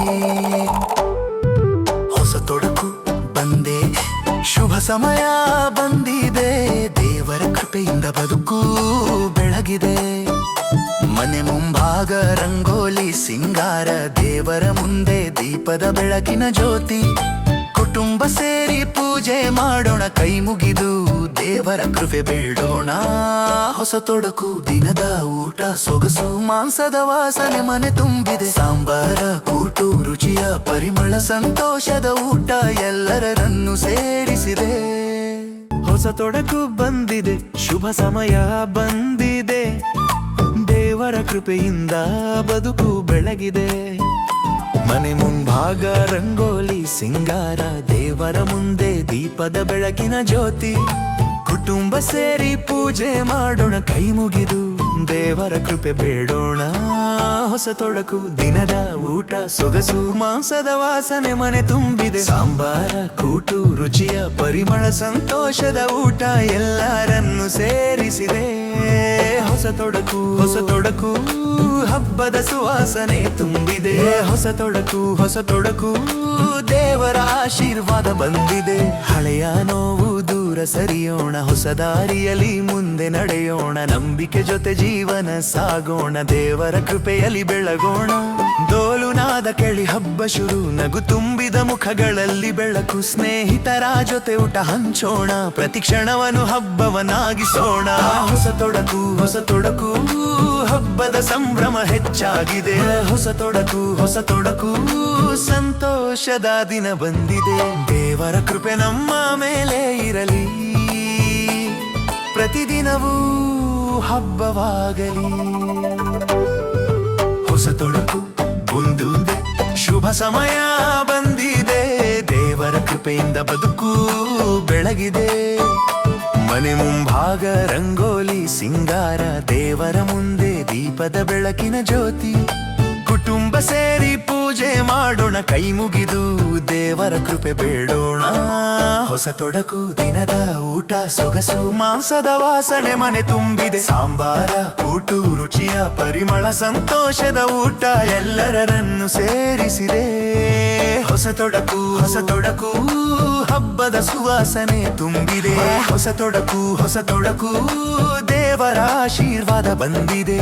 ಹೊಸ ತೊಡಕು ಬಂದೆ, ಶುಭ ಸಮಯ ಬಂದಿದೆ, ದೇವರ ಕೃಪೆಯಿಂದ ಬದುಕು ಬೆಳಗಿದೆ. ಮನೆ ಮುಂಭಾಗ ರಂಗೋಲಿ ಸಿಂಗಾರ, ದೇವರ ಮುಂದೆ ದೀಪದ ಬೆಳಕಿನ ಜ್ಯೋತಿ, ಕುಟುಂಬ ಸೇರಿ ಪೂಜೆ ಮಾಡೋಣ, ಕೈ ಮುಗಿದು ದೇವರ ಕೃಪೆ ಬೇಡೋಣ. ಹೊಸ ತೊಡಕು ದಿನದ ಊಟ ಸೊಗಸು, ಮಾಂಸದ ವಾಸನೆ ಮನೆ ತುಂಬಿದೆ, ಸಾಂಬಾರ ಕೂಟು ರುಚಿಯ ಪರಿಮಳ, ಸಂತೋಷದ ಊಟ ಎಲ್ಲರನ್ನು ಸೇರಿಸಿದೆ. ಹೊಸ ತೊಡಕು ಬಂದಿದೆ, ಶುಭ ಸಮಯ ಬಂದಿದೆ, ದೇವರ ಕೃಪೆಯಿಂದ ಬದುಕು ಬೆಳಗಿದೆ. ಮನೆ ಮುಂಭಾಗ ರಂಗೋಲಿ ಸಿಂಗಾರ, ದೇವರ ಮುಂದೆ ದೀಪದ ಬೆಳಕಿನ ಜ್ಯೋತಿ, ಕುಟುಂಬ ಸೇರಿ ಪೂಜೆ ಮಾಡೋಣ, ಕೈ ಮುಗಿದು ದೇವರ ಕೃಪೆ ಬೇಡೋಣ. ಹೊಸ ತೊಡಕು ದಿನದ ಊಟ ಸೊಗಸು, ಮಾಂಸದ ವಾಸನೆ ಮನೆ ತುಂಬಿದೆ, ಸಾಂಬಾರ ಕೂಟು ರುಚಿಯ ಪರಿಮಳ, ಸಂತೋಷದ ಊಟ ಎಲ್ಲರನ್ನು ಸೇರಿಸಿದೆ. ಹೊಸ ತೊಡಕು ಹಬ್ಬದ ಸುವಾಸನೆ ತುಂಬಿದೆ. ಹೊಸ ತೊಡಕು ದೇವರ ಆಶೀರ್ವಾದ ಬಂದಿದೆ. ಹಳೆಯ ನೋವು ದೂರ ಸರಿಯೋಣ, ಹೊಸ ದಾರಿಯಲ್ಲಿ ಮುಂದೆ ನಡೆಯೋಣ, ನಂಬಿಕೆ ಜೊತೆ ಜೀವನ ಸಾಗೋಣ, ದೇವರ ಕೃಪೆಯಲ್ಲಿ ಬೆಳಗೋಣ. ಡೋಲುನಾದ ಕೇಳಿ ಹಬ್ಬ ಶುರು, ನಗು ತುಂಬಿದ ಮುಖಗಳಲ್ಲಿ ಬೆಳಕು, ಸ್ನೇಹಿತರ ಜೊತೆ ಊಟ ಹಂಚೋಣ, ಪ್ರತಿ ಕ್ಷಣವನ್ನು ಹಬ್ಬವನ್ನಾಗಿಸೋಣ. ಹೊಸ ತೊಡಕು ಹಬ್ಬದ ಸಂಭ್ರಮ ಹೆಚ್ಚಾಗಿದೆ. ಹೊಸ ತೊಡಕು ಸಂತೋಷದ ದಿನ ಬಂದಿದೆ. ದೇವರ ಕೃಪೆ ನಮ್ಮ ಮೇಲೆ ಇರಲಿ, ಪ್ರತಿದಿನವೂ ಹಬ್ಬವಾಗಲಿ. ಹೊಸ ತೊಡಕು ಬಂದಿದೆ, ಶುಭ ಸಮಯ ಬಂದಿದೆ, ದೇವರ ಕೃಪೆಯಿಂದ ಬದುಕು ಬೆಳಗಿದೆ. ಮನೆ ಮುಂಭಾಗ ರಂಗೋಲಿ ಸಿಂಗಾರ, ದೇವರ ಮುಂದೆ ದೀಪದ ಬೆಳಕಿನ ಜ್ಯೋತಿ, ಕುಟುಂಬ ಸೇರಿ ಪೂಜೆ ಮಾಡೋಣ, ಕೈ ಮುಗಿದು ದೇವರ ಕೃಪೆ ಬೇಡೋಣ. ಹೊಸ ತೊಡಕು ದಿನದ ಊಟ ಸೊಗಸು, ಮಾಂಸದ ವಾಸನೆ ಮನೆ ತುಂಬಿದೆ, ಸಾಂಬಾರ ಕೂಟು ರುಚಿಯ ಪರಿಮಳ, ಸಂತೋಷದ ಊಟ ಎಲ್ಲರನ್ನು ಸೇರಿಸಿದೆ. ಹೊಸ ತೊಡಕು ಹಬ್ಬದ ಸುವಾಸನೆ ತುಂಬಿದೆ. ಹೊಸ ತೊಡಕು ದೇವರ ಆಶೀರ್ವಾದ ಬಂದಿದೆ.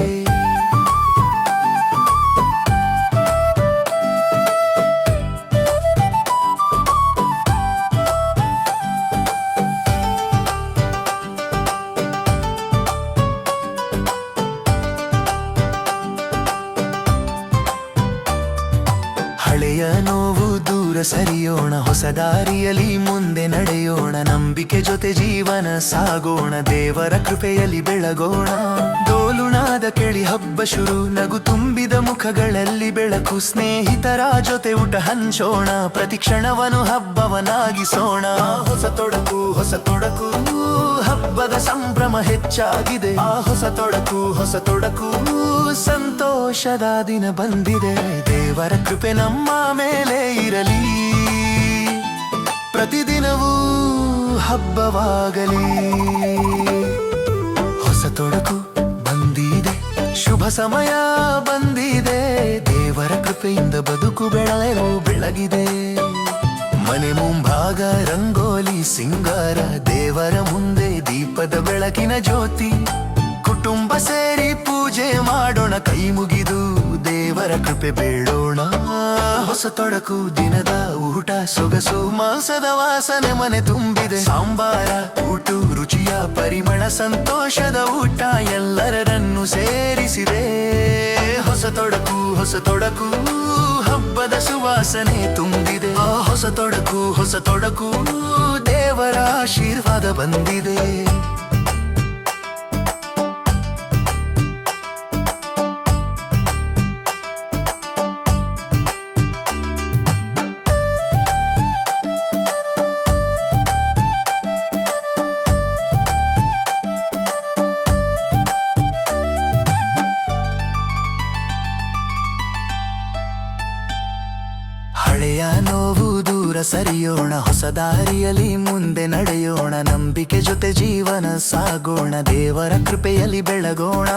ಹಳೆಯ ನೋವು ದೂರ ಸರಿಯೋಣ, ಹೊಸ ದಾರಿಯಲ್ಲಿ ಮುಂದೆ ನಡೆಯೋಣ, ನಂಬಿಕೆ ಜೊತೆ ಜೀವನ ಸಾಗೋಣ, ದೇವರ ಕೃಪೆಯಲ್ಲಿ ಬೆಳಗೋಣ. ಡೋಲುನಾದ ಕೇಳಿ ಹಬ್ಬ ಶುರು, ನಗು ತುಂಬಿದ ಮುಖಗಳಲ್ಲಿ ಬೆಳಕು, ಸ್ನೇಹಿತರ ಜೊತೆ ಊಟ ಹಂಚೋಣ, ಪ್ರತಿ ಕ್ಷಣವನ್ನು ಹಬ್ಬವನ್ನಾಗಿಸೋಣ. ಹೊಸ ತೊಡಕು ಹಬ್ಬದ ಸಂಭ್ರಮ ಹೆಚ್ಚಾಗಿದೆ. ಹೊಸ ತೊಡಕು ಸಂತೋಷದ ದಿನ ಬಂದಿದೆ. ದೇವರ ಕೃಪೆ ನಮ್ಮ ಮೇಲೆ ಇರಲಿ, ಪ್ರತಿದಿನವೂ ಹಬ್ಬವಾಗಲಿ. ಹೊಸ ತೊಡಕು ಬಂದಿದೆ, ಶುಭ ಸಮಯ ಬಂದಿದೆ, ದೇವರ ಕೃಪೆಯಿಂದ ಬದುಕು ಬೆಳಗಿದೆ. ಮನೆ ಮುಂಭಾಗ ರಂಗೋಲಿ ಸಿಂಗಾರ, ದೇವರ ಮುಂದೆ ದೀಪದ ಬೆಳಕಿನ ಜ್ಯೋತಿ, ಕುಟುಂಬ ಸೇರಿ ಪೂಜೆ ಮಾಡೋಣ, ಕೈ ಮುಗಿದು ದೇವರ ಕೃಪೆ ಬೇಡೋಣ. ಹೊಸ ತೊಡಕು ದಿನದ ಊಟ ಸೊಗಸು, ಮಾಂಸದ ವಾಸನೆ ಮನೆ ತುಂಬಿದೆ, ಸಾಂಬಾರ ಊಟ ರುಚಿಯ ಪರಿಮಳ, ಸಂತೋಷದ ಊಟ ಎಲ್ಲರನ್ನು ಸೇರಿಸಿದೆ. ಹೊಸ ತೊಡಕು ಹಬ್ಬದ ಸುವಾಸನೆ ತುಂಬಿದೆ. ಹೊಸ ತೊಡಕು ದೇವರ ಆಶೀರ್ವಾದ ಬಂದಿದೆ. ಸರಿಯೋಣ, ಹೊಸ ದಾರಿಯಲ್ಲಿ ಮುಂದೆ ನಡೆಯೋಣ, ನಂಬಿಕೆ ಜೊತೆ ಜೀವನ ಸಾಗೋಣ, ದೇವರ ಕೃಪೆಯಲ್ಲಿ ಬೆಳಗೋಣ.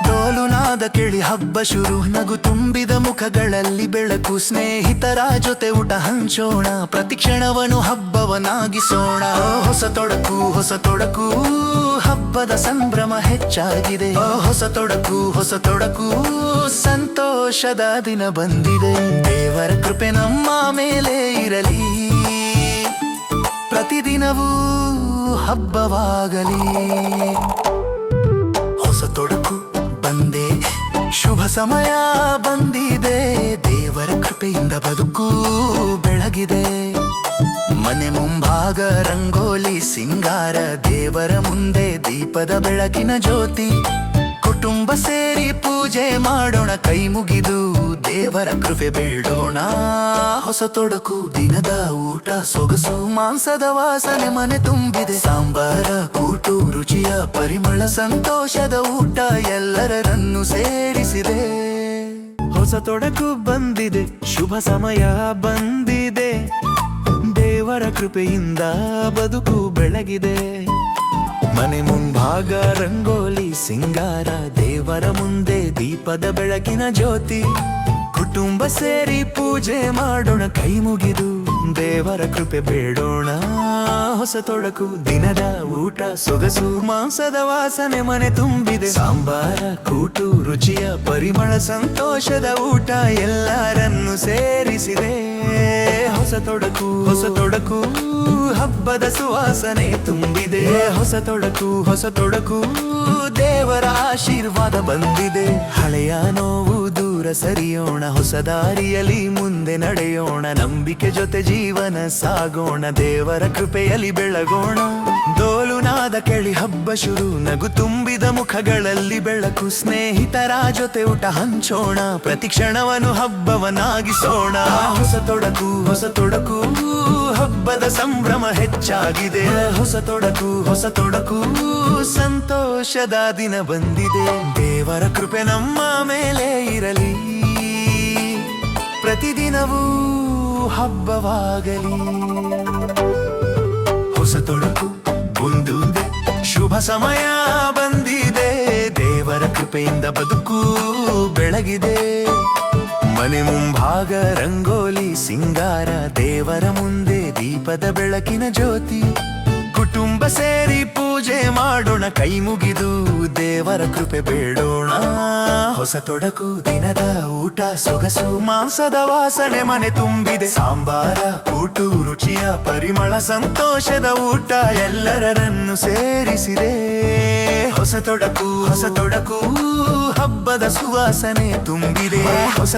ಡೋಲುನಾದ ಕೇಳಿ ಹಬ್ಬ ಶುರು, ನಗು ತುಂಬಿದ ಮುಖಗಳಲ್ಲಿ ಬೆಳಕು, ಸ್ನೇಹಿತರ ಜೊತೆ ಊಟ ಹಂಚೋಣ, ಪ್ರತಿ ಕ್ಷಣವನ್ನು ಹಬ್ಬವನ್ನಾಗಿಸೋಣ. ಹೊಸ ತೊಡಕು ಹಬ್ಬದ ಸಂಭ್ರಮ ಹೆಚ್ಚಾಗಿದೆ. ಹೊಸ ತೊಡಕು ಸಂತೋಷದ ದಿನ ಬಂದಿದೆ. ದೇವರ ಕೃಪೆ ನಮ್ಮ ಮೇಲೆ ಇರಲಿ, ಪ್ರತಿದಿನವೂ ಹಬ್ಬವಾಗಲಿ. ಹೊಸ ತೊಡಕು ಬಂದೆ, ಶುಭ ಸಮಯ ಬಂದಿದೆ, ದೇವರ ಕೃಪೆಯಿಂದ ಬದುಕು ಬೆಳಗಿದೆ. ಮನೆ ಮುಂಭಾಗ ರಂಗೋಲಿ ಸಿಂಗಾರ, ದೇವರ ಮುಂದೆ ದೀಪದ ಬೆಳಕಿನ ಜ್ಯೋತಿ, ಕುಟುಂಬ ಸೇರಿ ಪೂಜೆ ಮಾಡೋಣ, ಕೈ ಮುಗಿದು ದೇವರ ಕೃಪೆ ಬೇಡೋಣ. ಹೊಸ ತೊಡಕು ದಿನದ ಊಟ ಸೊಗಸು, ಮಾಂಸದ ವಾಸನೆ ಮನೆ ತುಂಬಿದೆ, ಸಾಂಬಾರ ಕೂಟು ರುಚಿಯ ಪರಿಮಳ, ಸಂತೋಷದ ಊಟ ಎಲ್ಲರನ್ನು ಸೇರಿಸಿದೆ. ಹೊಸ ತೊಡಕು ಬಂದಿದೆ, ಶುಭ ಸಮಯ ಬಂದಿದೆ, ದೇವರ ಕೃಪೆಯಿಂದ ಬದುಕು ಬೆಳಗಿದೆ. ಮನೆ ಮುಂಭಾಗ ರಂಗೋಲಿ ಸಿಂಗಾರ, ದೇವರ ಮುಂದೆ ದೀಪದ ಬೆಳಕಿನ ಜ್ಯೋತಿ, ಕುಟುಂಬ ಸೇರಿ ಪೂಜೆ ಮಾಡೋಣ, ಕೈ ಮುಗಿದು ದೇವರ ಕೃಪೆ ಬೇಡೋಣ. ಹೊಸ ತೊಡಕು ದಿನದ ಊಟ ಸೊಗಸು, ಮಾಂಸದ ವಾಸನೆ ಮನೆ ತುಂಬಿದೆ, ಸಾಂಬಾರ ಕೂಟು ರುಚಿಯ ಪರಿಮಳ, ಸಂತೋಷದ ಊಟ ಎಲ್ಲರನ್ನು ಸೇರಿಸಿದೆ. ಹೊಸ ತೊಡಕು ಹಬ್ಬದ ಸುವಾಸನೆ ತುಂಬಿದೆ. ಹೊಸ ತೊಡಕು ದೇವರ ಆಶೀರ್ವಾದ ಬಂದಿದೆ. ಹಳೆಯ ನೋವು ದೂರ ಸರಿಯೋಣ, ಹೊಸ ದಾರಿಯಲ್ಲಿ ಮುಂದೆ ನಡೆಯೋಣ, ನಂಬಿಕೆ ಜೊತೆ ಜೀವನ ಸಾಗೋಣ, ದೇವರ ಕೃಪೆಯಲ್ಲಿ ಬೆಳಗೋಣ. ಡೋಲುನಾದ ಕೇಳಿ ಹಬ್ಬ ಶುರು, ನಗು ತುಂಬಿದ ಮುಖಗಳಲ್ಲಿ ಬೆಳಕು, ಸ್ನೇಹಿತರ ಜೊತೆ ಊಟ ಹಂಚೋಣ, ಪ್ರತಿ ಕ್ಷಣವನ್ನು ಹಬ್ಬವನ್ನಾಗಿಸೋಣ. ಹೊಸ ತೊಡಕು ಹಬ್ಬದ ಸಂಭ್ರಮ ಹೆಚ್ಚಾಗಿದೆ. ಹೊಸ ತೊಡಕು ಸಂತೋಷದ ದಿನ ಬಂದಿದೆ. ದೇವರ ಕೃಪೆ ನಮ್ಮ ಮೇಲೆ ಇರಲಿ, ಪ್ರತಿದಿನವೂ ಹಬ್ಬವಾಗಲಿ. ಹೊಸ ತೊಡಕು ಬಂದಿದೆ, ಶುಭ ಸಮಯ ಬಂದಿದೆ, ದೇವರ ಕೃಪೆಯಿಂದ ಬದುಕು ಬೆಳಗಿದೆ. ಮನೆ ಮುಂಭಾಗ ರಂಗೋಲಿ ಸಿಂಗಾರ, ದೇವರ ಮುಂದೆ ದೀಪದ ಬೆಳಕಿನ ಜ್ಯೋತಿ, ಕುಟುಂಬ ಸೇರಿ ಪೂಜೆ ಮಾಡೋಣ, ಕೈ ಮುಗಿದು ದೇವರ ಕೃಪೆ ಬೇಡೋಣ. ಹೊಸ ತೊಡಕು ದಿನದ ಊಟ ಸೊಗಸು, ಮಾಂಸದ ವಾಸನೆ ಮನೆ ತುಂಬಿದೆ, ಸಾಂಬಾರ ಕೂಟು ರುಚಿಯ ಪರಿಮಳ, ಸಂತೋಷದ ಊಟ ಎಲ್ಲರನ್ನು ಸೇರಿಸಿದೆ. ಹೊಸ ತೊಡಕು ಹಬ್ಬದ ಸುವಾಸನೆ ತುಂಬಿದೆ. ಹೊಸ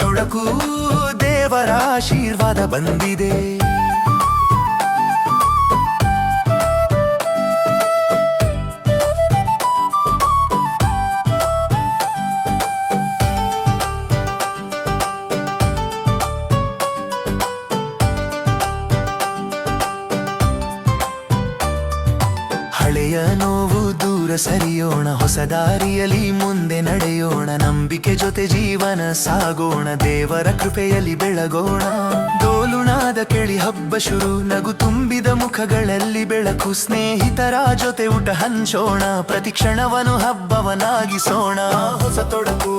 ತೊಡಕು ದೇವರ ಆಶೀರ್ವಾದ ಬಂದಿದೆ. ಹಳೆಯ ನೋವು ದೂರ ಸರಿಯೋಣ, ಹೊಸ ದಾರಿಯಲ್ಲಿ ಮುಂದೆ ನಡೆಯೋಣ, ನಂಬಿಕೆ ಜೊತೆ ಜೀವನ ಸಾಗೋಣ, ದೇವರ ಕೃಪೆಯಲ್ಲಿ ಬೆಳಗೋಣ. ಡೋಲುನಾದ ಕೇಳಿ ಹಬ್ಬ ಶುರು, ನಗು ತುಂಬಿದ ಮುಖಗಳಲ್ಲಿ ಬೆಳಕು, ಸ್ನೇಹಿತರ ಜೊತೆ ಊಟ ಹಂಚೋಣ, ಪ್ರತಿ ಕ್ಷಣವನ್ನು ಹಬ್ಬವನ್ನಾಗಿಸೋಣ. ಹೊಸ ತೊಡಕು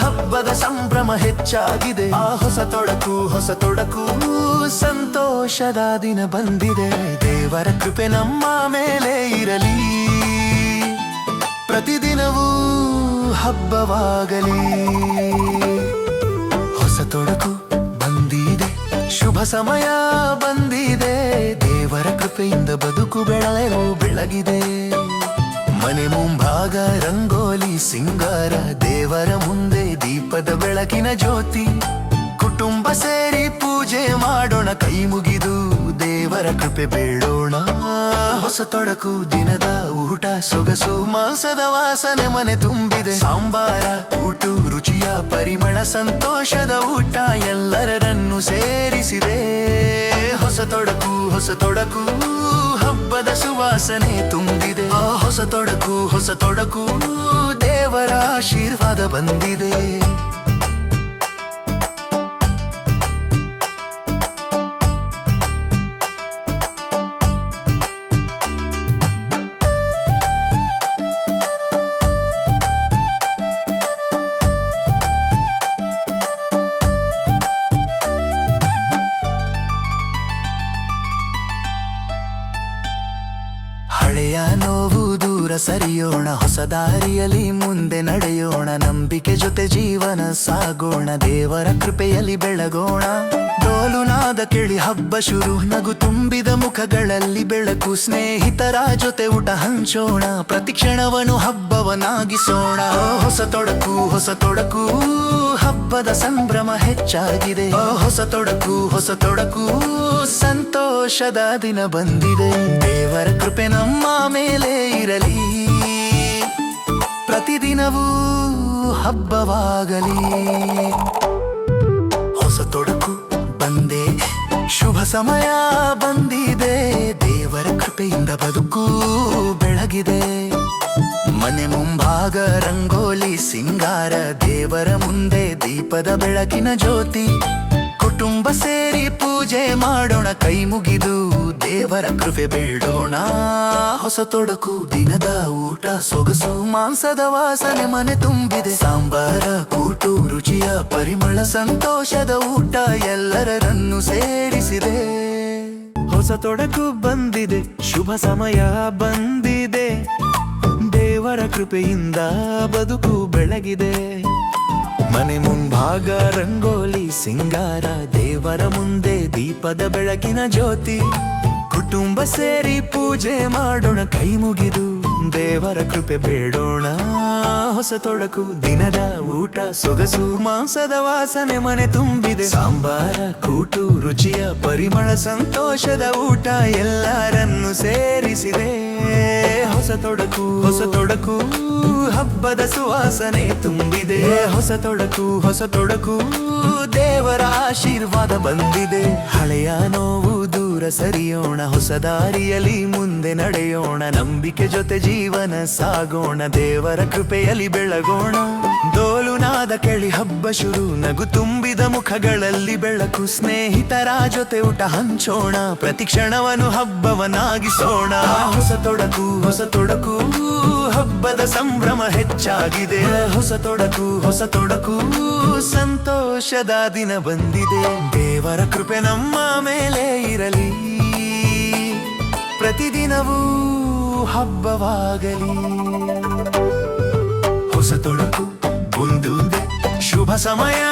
ಹಬ್ಬದ ಸಂಭ್ರಮ ಹೆಚ್ಚಾಗಿದೆ. ಹೊಸ ತೊಡಕು ಸಂತೋಷದ ದಿನ ಬಂದಿದೆ. ದೇವರ ಕೃಪೆ ನಮ್ಮ ಮೇಲೆ ಇರಲಿ, ಪ್ರತಿದಿನವೂ ಹಬ್ಬವಾಗಲಿ. ಹೊಸ ತೊಡಕು ಬಂದಿದೆ, ಶುಭ ಸಮಯ ಬಂದಿದೆ, ದೇವರ ಕೃಪೆಯಿಂದ ಬದುಕು ಬೆಳಗಿದೆ. ಮನೆ ಮುಂಭಾಗ ರಂಗೋಲಿ ಸಿಂಗಾರ, ದೇವರ ಮುಂದೆ ದೀಪದ ಬೆಳಕಿನ ಜ್ಯೋತಿ, ಕುಟುಂಬ ಸೇರಿ ಪೂಜೆ ಮಾಡೋಣ, ಕೈ ಮುಗಿದು ದೇವರ ಕೃಪೆ ಬೇಡೋಣ. ಹೊಸ ತೊಡಕು ದಿನದ ಊಟ ಸೊಗಸು, ಮಾಂಸದ ವಾಸನೆ ಮನೆ ತುಂಬಿದೆ, ಸಾಂಬಾರ ಕೂಟು ರುಚಿಯ ಪರಿಮಳ, ಸಂತೋಷದ ಊಟ ಎಲ್ಲರನ್ನು ಸೇರಿಸಿದೆ. ಹೊಸ ತೊಡಕು ಹಬ್ಬದ ಸುವಾಸನೆ ತುಂಬಿದೆ. ಹೊಸ ತೊಡಕು ದೇವರ ಆಶೀರ್ವಾದ ಬಂದಿದೆ. ನೋವು ದೂರ ಸರಿಯೋಣ, ಹೊಸ ದಾರಿಯಲ್ಲಿ ಮುಂದೆ ನಡೆಯೋಣ, ನಂಬಿಕೆ ಜೊತೆ ಜೀವನ ಸಾಗೋಣ, ದೇವರ ಕೃಪೆಯಲ್ಲಿ ಬೆಳಗೋಣ. ಡೋಲುನಾದ ಕೇಳಿ ಹಬ್ಬ ಶುರು, ನಗು ತುಂಬಿದ ಮುಖಗಳಲ್ಲಿ ಬೆಳಕು, ಸ್ನೇಹಿತರ ಜೊತೆ ಊಟ ಹಂಚೋಣ, ಪ್ರತಿ ಕ್ಷಣವನ್ನು ಹಬ್ಬವನ್ನಾಗಿಸೋಣ. ಹೊಸ ತೊಡಕು ಹಬ್ಬದ ಸಂಭ್ರಮ ಹೆಚ್ಚಾಗಿದೆ. ಹೊಸ ತೊಡಕು ಸಂತೋಷದ ದಿನ ಬಂದಿದೆ. ದೇವರ ಕೃಪೆ ನಮ್ಮ ಮೇಲೆ ಇರಲಿ, ಪ್ರತಿದಿನವೂ ಹಬ್ಬವಾಗಲಿ. ಹೊಸ ತೊಡಕು ಬಂದೆ, ಶುಭ ಸಮಯ ಬಂದಿದೆ, ದೇವರ ಕೃಪೆಯಿಂದ ಬದುಕು ಬೆಳಗಿದೆ. ಮನೆ ಮುಂಭಾಗ ರಂಗೋಲಿ ಸಿಂಗಾರ, ದೇವರ ಮುಂದೆ ದೀಪದ ಬೆಳಕಿನ ಜ್ಯೋತಿ, ಕುಟುಂಬ ಸೇರಿ ಪೂಜೆ ಮಾಡೋಣ, ಕೈ ಮುಗಿದು ದೇವರ ಕೃಪೆ ಬೇಡೋಣ. ಹೊಸ ತೊಡಕು ದಿನದ ಊಟ ಸೊಗಸು, ಮಾಂಸದ ವಾಸನೆ ಮನೆ ತುಂಬಿದೆ, ಸಾಂಬಾರ ಕೂಟು ರುಚಿಯ ಪರಿಮಳ, ಸಂತೋಷದ ಊಟ ಎಲ್ಲರನ್ನು ಸೇರಿಸಿದೆ. ಹೊಸ ತೊಡಕು ಬಂದಿದೆ, ಶುಭ ಸಮಯ ಬಂದಿದೆ, ದೇವರ ಕೃಪೆಯಿಂದ ಬದುಕು ಬೆಳಗಿದೆ. ಮನೆ ಮುಂಭಾಗ ರಂಗೋಲಿ ಸಿಂಗಾರ, ದೇವರ ಮುಂದೆ ದೀಪದ ಬೆಳಕಿನ ಜ್ಯೋತಿ, ಕುಟುಂಬ ಸೇರಿ ಪೂಜೆ ಮಾಡೋಣ, ಕೈ ಮುಗಿದು ದೇವರ ಕೃಪೆ ಬೇಡೋಣ. ಹೊಸ ತೊಡಕು ದಿನದ ಊಟ ಸೊಗಸು, ಮಾಂಸದ ವಾಸನೆ ಮನೆ ತುಂಬಿದೆ, ಸಾಂಬಾರ ಕೂಟು ರುಚಿಯ ಪರಿಮಳ, ಸಂತೋಷದ ಊಟ ಎಲ್ಲರನ್ನು ಸೇರಿಸಿದೆ. ಹೊಸ ತೊಡಕು ಹಬ್ಬದ ಸುವಾಸನೆ ತುಂಬಿದೆ. ಹೊಸ ತೊಡಕು ದೇವರ ಆಶೀರ್ವಾದ ಬಂದಿದೆ. ಹಳೆಯ ನೋವು ದೂರ ಸರಿಯೋಣ, ಹೊಸ ದಾರಿಯಲ್ಲಿ ಮುಂದೆ ನಡೆಯೋಣ, ನಂಬಿಕೆ ಜೊತೆ ಜೀವನ ಸಾಗೋಣ, ದೇವರ ಕೃಪೆಯಲ್ಲಿ ಬೆಳಗೋಣ. ಡೋಲುನಾದ ಕೇಳಿ ಹಬ್ಬ ಶುರು, ನಗು ತುಂಬಿದ ಮುಖಗಳಲ್ಲಿ ಬೆಳಕು, ಸ್ನೇಹಿತರ ಜೊತೆ ಊಟ ಹಂಚೋಣ, ಪ್ರತಿ ಕ್ಷಣವನ್ನು ಹಬ್ಬವನ್ನಾಗಿಸೋಣ. ಹೊಸ ತೊಡಕು ಹಬ್ಬದ ಸಂಭ್ರಮ ಹೆಚ್ಚಾಗಿದೆ. ಹೊಸ ತೊಡಕು ಸಂತೋಷದ ದಿನ ಬಂದಿದೆ. ದೇವರ ಕೃಪೆ ನಮ್ಮ ಮೇಲೆ ಇರಲಿ, ಪ್ರತಿದಿನವೂ ಹಬ್ಬವಾಗಲಿ. ಹೊಸ ತೊಡಕು ಬಂದಿದೆ, ಶುಭ ಸಮಯ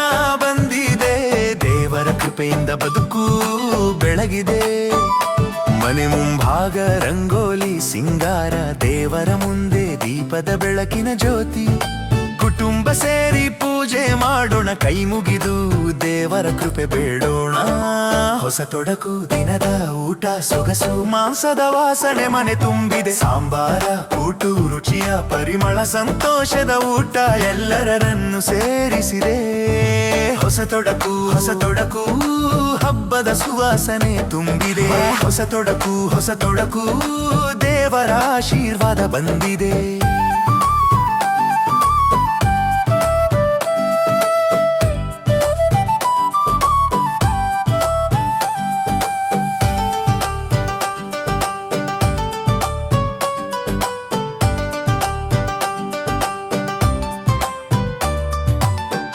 ಬಂದಿದೆ, ದೇವರ ಕೃಪೆಯಿಂದ ಬದುಕು ಬೆಳಗಿದೆ. ಮನೆ ಮುಂಭಾಗ ರಂಗೋಲಿ ಸಿಂಗಾರ, ದೇವರ ಮುಂದೆ ದೀಪದ ಬೆಳಕಿನ ಜ್ಯೋತಿ, ಕುಟುಂಬ ಸೇರಿ ಪೂಜೆ ಮಾಡೋಣ, ಕೈ ಮುಗಿದು ದೇವರ ಕೃಪೆ ಬೇಡೋಣ. ಹೊಸ ತೊಡಕು ದಿನದ ಊಟ ಸೊಗಸು, ಮಾಂಸದ ವಾಸನೆ ಮನೆ ತುಂಬಿದೆ, ಸಾಂಬಾರ ಕೂಟು ರುಚಿಯ ಪರಿಮಳ, ಸಂತೋಷದ ಊಟ ಎಲ್ಲರನ್ನು ಸೇರಿಸಿದೆ. ಹೊಸ ತೊಡಕು ಹಬ್ಬದ ಸುವಾಸನೆ ತುಂಬಿದೆ. ಹೊಸ ತೊಡಕು ದೇವರ ಆಶೀರ್ವಾದ ಬಂದಿದೆ.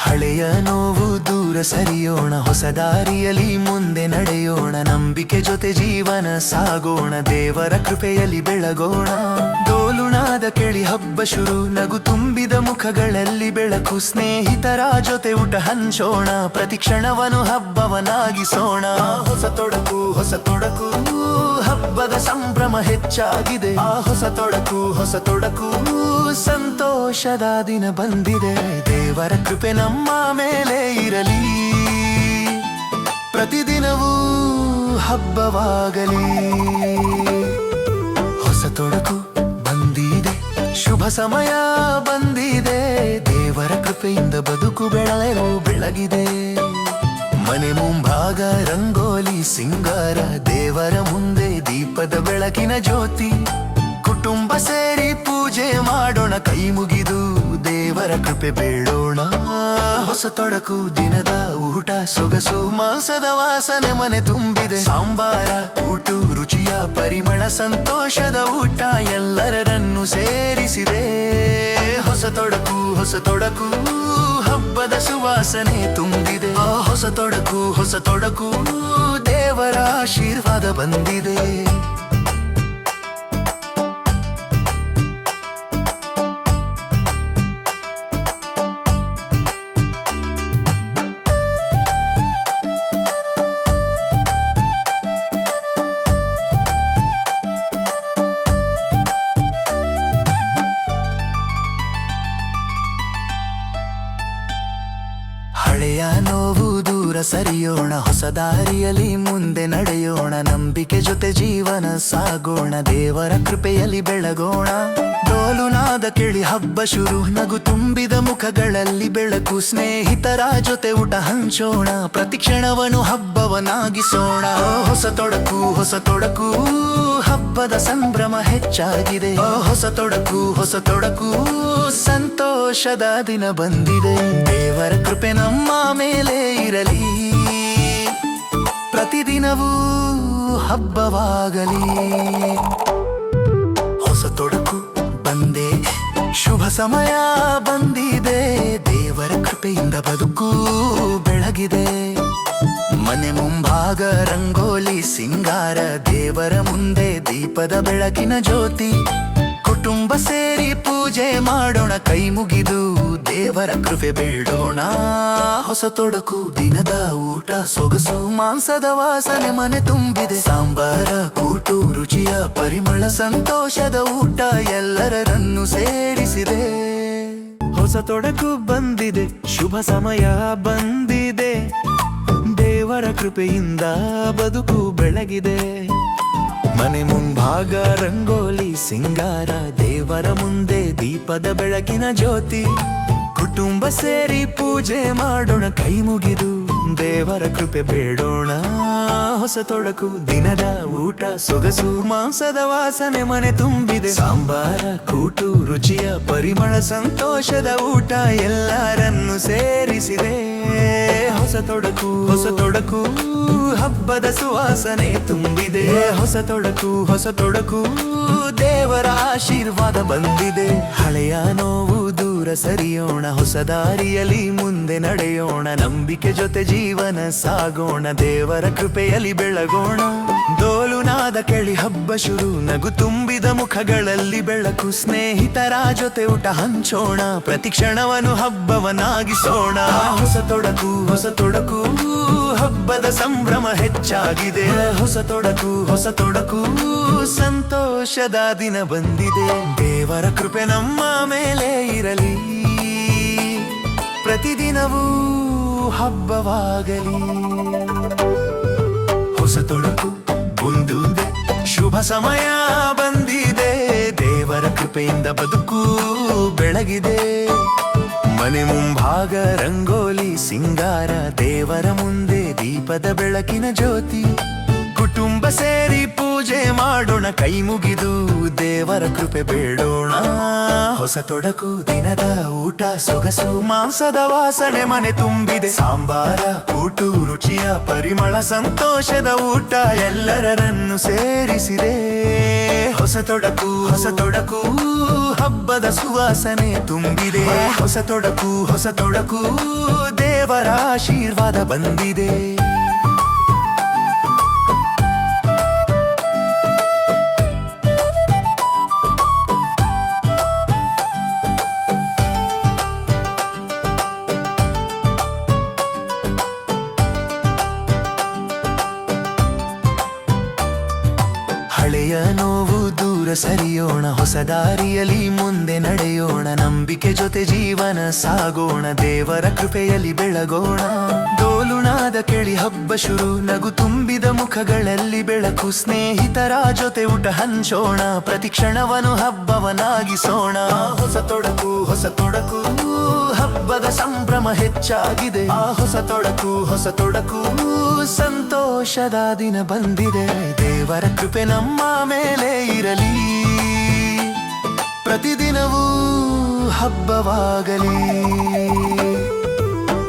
ಹಳೆಯ ನೋವು ದೂರ ಸರಿಯೋಣ, ಹೊಸ ದಾರಿಯಲ್ಲಿ ಮುಂದೆ ನಡೆಯೋಣ, ನಂಬಿಕೆ ಜೊತೆ ಜೀವನ ಸಾಗೋಣ, ದೇವರ ಕೃಪೆಯಲ್ಲಿ ಬೆಳಗೋಣ. ಡೋಲುನಾದ ಕೇಳಿ ಹಬ್ಬ ಶುರು, ನಗು ತುಂಬಿದ ಮುಖಗಳಲ್ಲಿ ಬೆಳಕು, ಸ್ನೇಹಿತರ ಜೊತೆ ಊಟ ಹಂಚೋಣ, ಪ್ರತಿ ಕ್ಷಣವನ್ನು ಹಬ್ಬವನ್ನಾಗಿಸೋಣ. ಹೊಸ ತೊಡಕು ಹಬ್ಬದ ಸಂಭ್ರಮ ಹೆಚ್ಚಾಗಿದೆ. ಹೊಸ ತೊಡಕು ಸಂತೋಷದ ದಿನ ಬಂದಿದೆ. ದೇವರ ಕೃಪೆ ನಮ್ಮ ಮೇಲೆ ಇರಲಿ, ಪ್ರತಿದಿನವೂ ಹಬ್ಬವಾಗಲಿ. ಹೊಸ ತೊಡಕು ಬಂದಿದೆ, ಶುಭ ಸಮಯ ಬಂದಿದೆ, ದೇವರ ಕೃಪೆಯಿಂದ ಬದುಕು ಬೆಳಗಿದೆ. ಮನೆ ಮುಂಭಾಗ ರಂಗೋಲಿ ಸಿಂಗಾರ, ದೇವರ ಮುಂದೆ ದೀಪದ ಬೆಳಕಿನ ಜ್ಯೋತಿ, ಕುಟುಂಬ ಸೇರಿ ಪೂಜೆ ಮಾಡೋಣ, ಕೈ ಮುಗಿದು ದೇವರ ಕೃಪೆ ಬೇಡೋಣ. ಹೊಸ ತೊಡಕು ದಿನದ ಊಟ ಸೊಗಸು, ಮಾಂಸದ ವಾಸನೆ ಮನೆ ತುಂಬಿದೆ, ಸಾಂಬಾರ ಕೂಟು ರುಚಿಯ ಪರಿಮಳ, ಸಂತೋಷದ ಊಟ ಎಲ್ಲರನ್ನು ಸೇರಿಸಿದೆ. ಹೊಸ ತೊಡಕು ಹಬ್ಬದ ಸುವಾಸನೆ ತುಂಬಿದೆ. ಹೊಸ ತೊಡಕು ದೇವರ ಆಶೀರ್ವಾದ ಬಂದಿದೆ. ಸರಿಯೋಣ, ಹೊಸ ದಾರಿಯಲ್ಲಿ ಮುಂದೆ ನಡೆಯೋಣ, ನಂಬಿಕೆ ಜೊತೆ ಜೀವನ ಸಾಗೋಣ, ದೇವರ ಕೃಪೆಯಲ್ಲಿ ಬೆಳಗೋಣ. ಡೋಲುನಾದ ಕೇಳಿ ಹಬ್ಬ ಶುರು, ನಗು ತುಂಬಿದ ಮುಖಗಳಲ್ಲಿ ಬೆಳಕು, ಸ್ನೇಹಿತರ ಜೊತೆ ಊಟ ಹಂಚೋಣ, ಪ್ರತಿ ಕ್ಷಣವನ್ನು ಹಬ್ಬವನ್ನಾಗಿಸೋಣ. ಹೊಸ ತೊಡಕು ಹಬ್ಬದ ಸಂಭ್ರಮ ಹೆಚ್ಚಾಗಿದೆ. ಹೊಸ ತೊಡಕು ಸಂತೋಷದ ದಿನ ಬಂದಿದೆ. ದೇವರ ಕೃಪೆ ನಮ್ಮ ಮೇಲೆ ಇರಲಿ, ಪ್ರತಿದಿನವೂ ಹಬ್ಬವಾಗಲಿ. ಹೊಸ ತೊಡಕು ಬಂದೆ, ಶುಭ ಸಮಯ ಬಂದಿದೆ, ದೇವರ ಕೃಪೆಯಿಂದ ಬದುಕು ಬೆಳಗಿದೆ. ಮನೆ ಮುಂಭಾಗ ರಂಗೋಲಿ ಸಿಂಗಾರ, ದೇವರ ಮುಂದೆ ದೀಪದ ಬೆಳಕಿನ ಜ್ಯೋತಿ, ಕುಟುಂಬ ಸೇರಿ ಪೂಜೆ ಮಾಡೋಣ, ಕೈ ಮುಗಿದು ದೇವರ ಕೃಪೆ ಬೇಡೋಣ. ಹೊಸ ತೊಡಕು ದಿನದ ಊಟ ಸೊಗಸು, ಮಾಂಸದ ವಾಸನೆ ಮನೆ ತುಂಬಿದೆ, ಸಾಂಬಾರ ಕೂಟು ರುಚಿಯ ಪರಿಮಳ, ಸಂತೋಷದ ಊಟ ಎಲ್ಲರನ್ನು ಸೇರಿಸಿದೆ. ಹೊಸ ತೊಡಕು ಬಂದಿದೆ, ಶುಭ ಸಮಯ ಬಂದಿದೆ, ದೇವರ ಕೃಪೆಯಿಂದ ಬದುಕು ಬೆಳಗಿದೆ. ಮನೆ ಮುಂಭಾಗ ರಂಗೋಲಿ ಸಿಂಗಾರ, ದೇವರ ಮುಂದೆ ದೀಪದ ಬೆಳಕಿನ ಜ್ಯೋತಿ, ಕುಟುಂಬ ಸೇರಿ ಪೂಜೆ ಮಾಡೋಣ, ಕೈ ಮುಗಿದು ದೇವರ ಕೃಪೆ ಬೇಡೋಣ. ಹೊಸ ತೊಡಕು ದಿನದ ಊಟ ಸೊಗಸು, ಮಾಂಸದ ವಾಸನೆ ಮನೆ ತುಂಬಿದೆ, ಸಾಂಬಾರ ಕೂಟು ರುಚಿಯ ಪರಿಮಳ, ಸಂತೋಷದ ಊಟ ಎಲ್ಲರನ್ನು ಸೇರಿಸಿದೆ. ಹೊಸ ತೊಡಕು ಹಬ್ಬದ ಸುವಾಸನೆ ತುಂಬಿದೆ. ಹೊಸ ತೊಡಕು ದೇವರ ಆಶೀರ್ವಾದ ಬಂದಿದೆ. ಹಳೆಯ ನೋವು ದೂರ ಸರಿಯೋಣ, ಹೊಸ ದಾರಿಯಲ್ಲಿ ಮುಂದೆ ನಡೆಯೋಣ, ನಂಬಿಕೆ ಜೊತೆ ಜೀವನ ಸಾಗೋಣ, ದೇವರ ಕೃಪೆಯಲ್ಲಿ ಬೆಳಗೋಣ. ಡೋಲುನಾದ ಕೇಳಿ ಹಬ್ಬ ಶುರು, ನಗು ತುಂಬಿದ ಮುಖಗಳಲ್ಲಿ ಬೆಳಕು, ಸ್ನೇಹಿತರ ಜೊತೆ ಊಟ ಹಂಚೋಣ, ಪ್ರತಿ ಕ್ಷಣವನ್ನು ಹಬ್ಬವನ್ನಾಗಿಸೋಣ. ಹೊಸ ತೊಡಕು ಹಬ್ಬದ ಸಂಭ್ರಮ ಹೆಚ್ಚಾಗಿದೆ. ಹೊಸ ತೊಡಕು ಸಂತೋಷದ ದಿನ ಬಂದಿದೆ. ದೇವರ ಕೃಪೆ ನಮ್ಮ ಮೇಲೆ ಇರಲಿ, ಪ್ರತಿದಿನವೂ ಹಬ್ಬವಾಗಲಿ. ಹೊಸ ತೊಡಕು ಬಂದಿದೆ, ಶುಭ ಸಮಯ ಬಂದಿದೆ, ದೇವರ ಕೃಪೆಯಿಂದ ಬದುಕು ಬೆಳಗಿದೆ. ಮನೆ ಮುಂಭಾಗ ರಂಗೋಲಿ ಸಿಂಗಾರ, ದೇವರ ಮುಂದೆ ದೀಪದ ಬೆಳಕಿನ ಜ್ಯೋತಿ, ಕುಟುಂಬ ಸೇರಿ ಪೂಜೆ ಮಾಡೋಣ, ಕೈ ಮುಗಿದು ದೇವರ ಕೃಪೆ ಬೇಡೋಣ. ಹೊಸ ತೊಡಕು ದಿನದ ಊಟ ಸೊಗಸು, ಮಾಂಸದ ವಾಸನೆ ಮನೆ ತುಂಬಿದೆ, ಸಾಂಬಾರ ಕೂಟು ರುಚಿಯ ಪರಿಮಳ, ಸಂತೋಷದ ಊಟ ಎಲ್ಲರನ್ನು ಸೇರಿಸಿದೆ. ಹೊಸ ತೊಡಕು ಹಬ್ಬದ ಸುವಾಸನೆ ತುಂಬಿದೆ. ಹೊಸ ತೊಡಕು ದೇವರ ಆಶೀರ್ವಾದ ಬಂದಿದೆ. ಹಳೆಯ ನೋವು ದೂರ ಸರಿಯೋಣ, ಹೊಸ ದಾರಿಯಲ್ಲಿ ಮುಂದೆ ನಡೆಯೋಣ, ನಂಬಿಕೆ ಜೊತೆ ಜೀವನ ಸಾಗೋಣ, ದೇವರ ಕೃಪೆಯಲ್ಲಿ ಬೆಳಗೋಣ. ಡೋಲುನಾದ ಕೇಳಿ ಹಬ್ಬ ಶುರು, ನಗು ತುಂಬಿದ ಮುಖಗಳಲ್ಲಿ ಬೆಳಕು, ಸ್ನೇಹಿತರ ಜೊತೆ ಊಟ ಹಂಚೋಣ, ಪ್ರತಿ ಕ್ಷಣವನ್ನು ಹಬ್ಬವನ್ನಾಗಿಸೋಣ. ಹೊಸ ತೊಡಕು ಹಬ್ಬದ ಸಂಭ್ರಮ ಹೆಚ್ಚಾಗಿದೆ. ಹೊಸ ತೊಡಕು ಸಂತೋಷದ ದಿನ ಬಂದಿದೆ. ದೇವರ ಕೃಪೆ ನಮ್ಮ ಮೇಲೆ ಇರಲಿ, ಪ್ರತಿದಿನವೂ ಹಬ್ಬವಾಗಲಿ.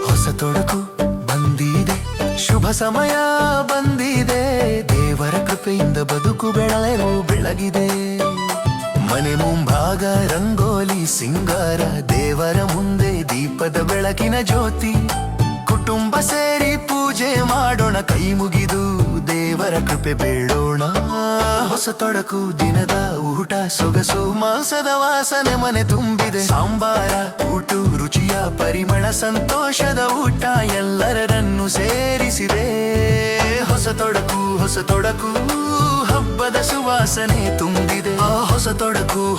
ಹೊಸ ತೊಡಕು ಬಂದಿದೆ, ಶುಭ ಸಮಯ ಬಂದಿದೆ, ದೇವರ ಕೃಪೆಯಿಂದ ಬದುಕು ಬೆಳಗಿದೆ. ಮನೆ ಮುಂಭಾಗ ರಂಗೋಲಿ ಸಿಂಗಾರ, ದೇವರ ಮುಂದೆ ದೀಪದ ಬೆಳಕಿನ ಜ್ಯೋತಿ, ಕುಟುಂಬ ಸೇರಿ ಪೂಜೆ ಮಾಡೋಣ, ಕೈ ಮುಗಿದು ದೇವರ ಕೃಪೆ ಬೇಡೋಣ. ಹೊಸ ತೊಡಕು ದಿನದ ಊಟ ಸೊಗಸು, ಮಾಂಸದ ವಾಸನೆ ಮನೆ ತುಂಬಿದೆ, ಸಾಂಬಾರ ಕೂಟು ರುಚಿಯ ಪರಿಮಳ, ಸಂತೋಷದ ಊಟ ಎಲ್ಲರನ್ನು ಸೇರಿಸಿದೆ. ಹೊಸ ತೊಡಕು ಹಬ್ಬದ ಸುವಾಸನೆ ತುಂಬಿದೆ.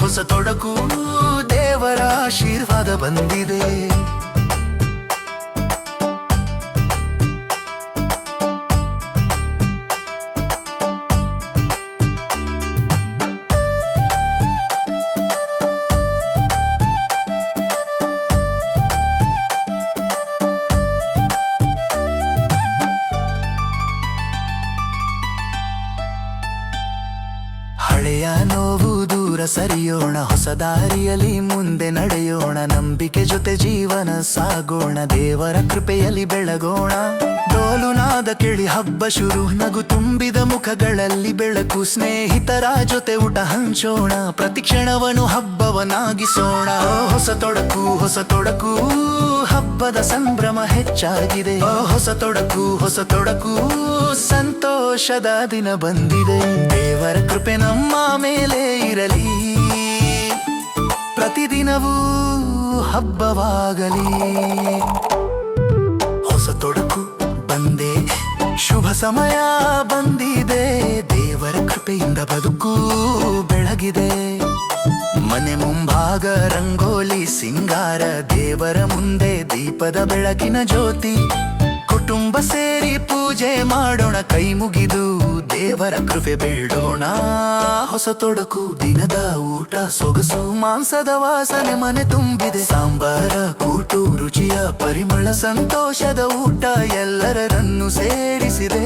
ಹೊಸ ತೊಡಕು ದೇವರ ಆಶೀರ್ವಾದ ಬಂದಿದೆ. ಸರಿಯೋಣ, ಹೊಸ ದಾರಿಯಲ್ಲಿ ಮುಂದೆ ನಡೆಯೋಣ. ನಂಬಿಕೆ ಜೊತೆ ಜೀವನ ಸಾಗೋಣ, ದೇವರ ಕೃಪೆಯಲ್ಲಿ ಬೆಳಗೋಣ. ಡೋಲು ನಾದ ಕೇಳಿ ಹಬ್ಬ ಶುರು, ನಗು ತುಂಬಿದ ಮುಖಗಳಲ್ಲಿ ಬೆಳಕು. ಸ್ನೇಹಿತರ ಜೊತೆ ಊಟ ಹಂಚೋಣ, ಪ್ರತಿ ಕ್ಷಣವನ್ನು ಹಬ್ಬವನ್ನಾಗಿಸೋಣ. ಹೊಸ ತೊಡಕು ಹಬ್ಬದ ಸಂಭ್ರಮ ಹೆಚ್ಚಾಗಿದೆ. ಹೊಸ ತೊಡಕು ಸಂತೋಷದ ದಿನ ಬಂದಿದೆ. ದೇವರ ಕೃಪೆ ನಮ್ಮ ಮೇಲೆ ಇರಲಿ, ಪ್ರತಿದಿನವೂ ಹಬ್ಬವಾಗಲಿ. ಹೊಸ ತೊಡಕು ಬಂದೆ, ಶುಭ ಸಮಯ ಬಂದಿದೆ. ದೇವರ ಕೃಪೆಯಿಂದ ಬದುಕು ಬೆಳಗಿದೆ. ಮನೆ ಮುಂಭಾಗ ರಂಗೋಲಿ ಸಿಂಗಾರ, ದೇವರ ಮುಂದೆ ದೀಪದ ಬೆಳಕಿನ ಜ್ಯೋತಿ. ಕುಟುಂಬ ಸೇರಿ ಪೂಜೆ ಮಾಡೋಣ, ಕೈ ಮುಗಿದು ದೇವರ ಕೃಪೆ ಬೇಡೋಣ. ಹೊಸ ತೊಡಕು ದಿನದ ಊಟ ಸೊಗಸು, ಮಾಂಸದ ವಾಸನೆ ಮನೆ ತುಂಬಿದೆ. ಸಾಂಬಾರ ಕೂಟು ರುಚಿಯ ಪರಿಮಳ, ಸಂತೋಷದ ಊಟ ಎಲ್ಲರನ್ನು ಸೇರಿಸಿದೆ.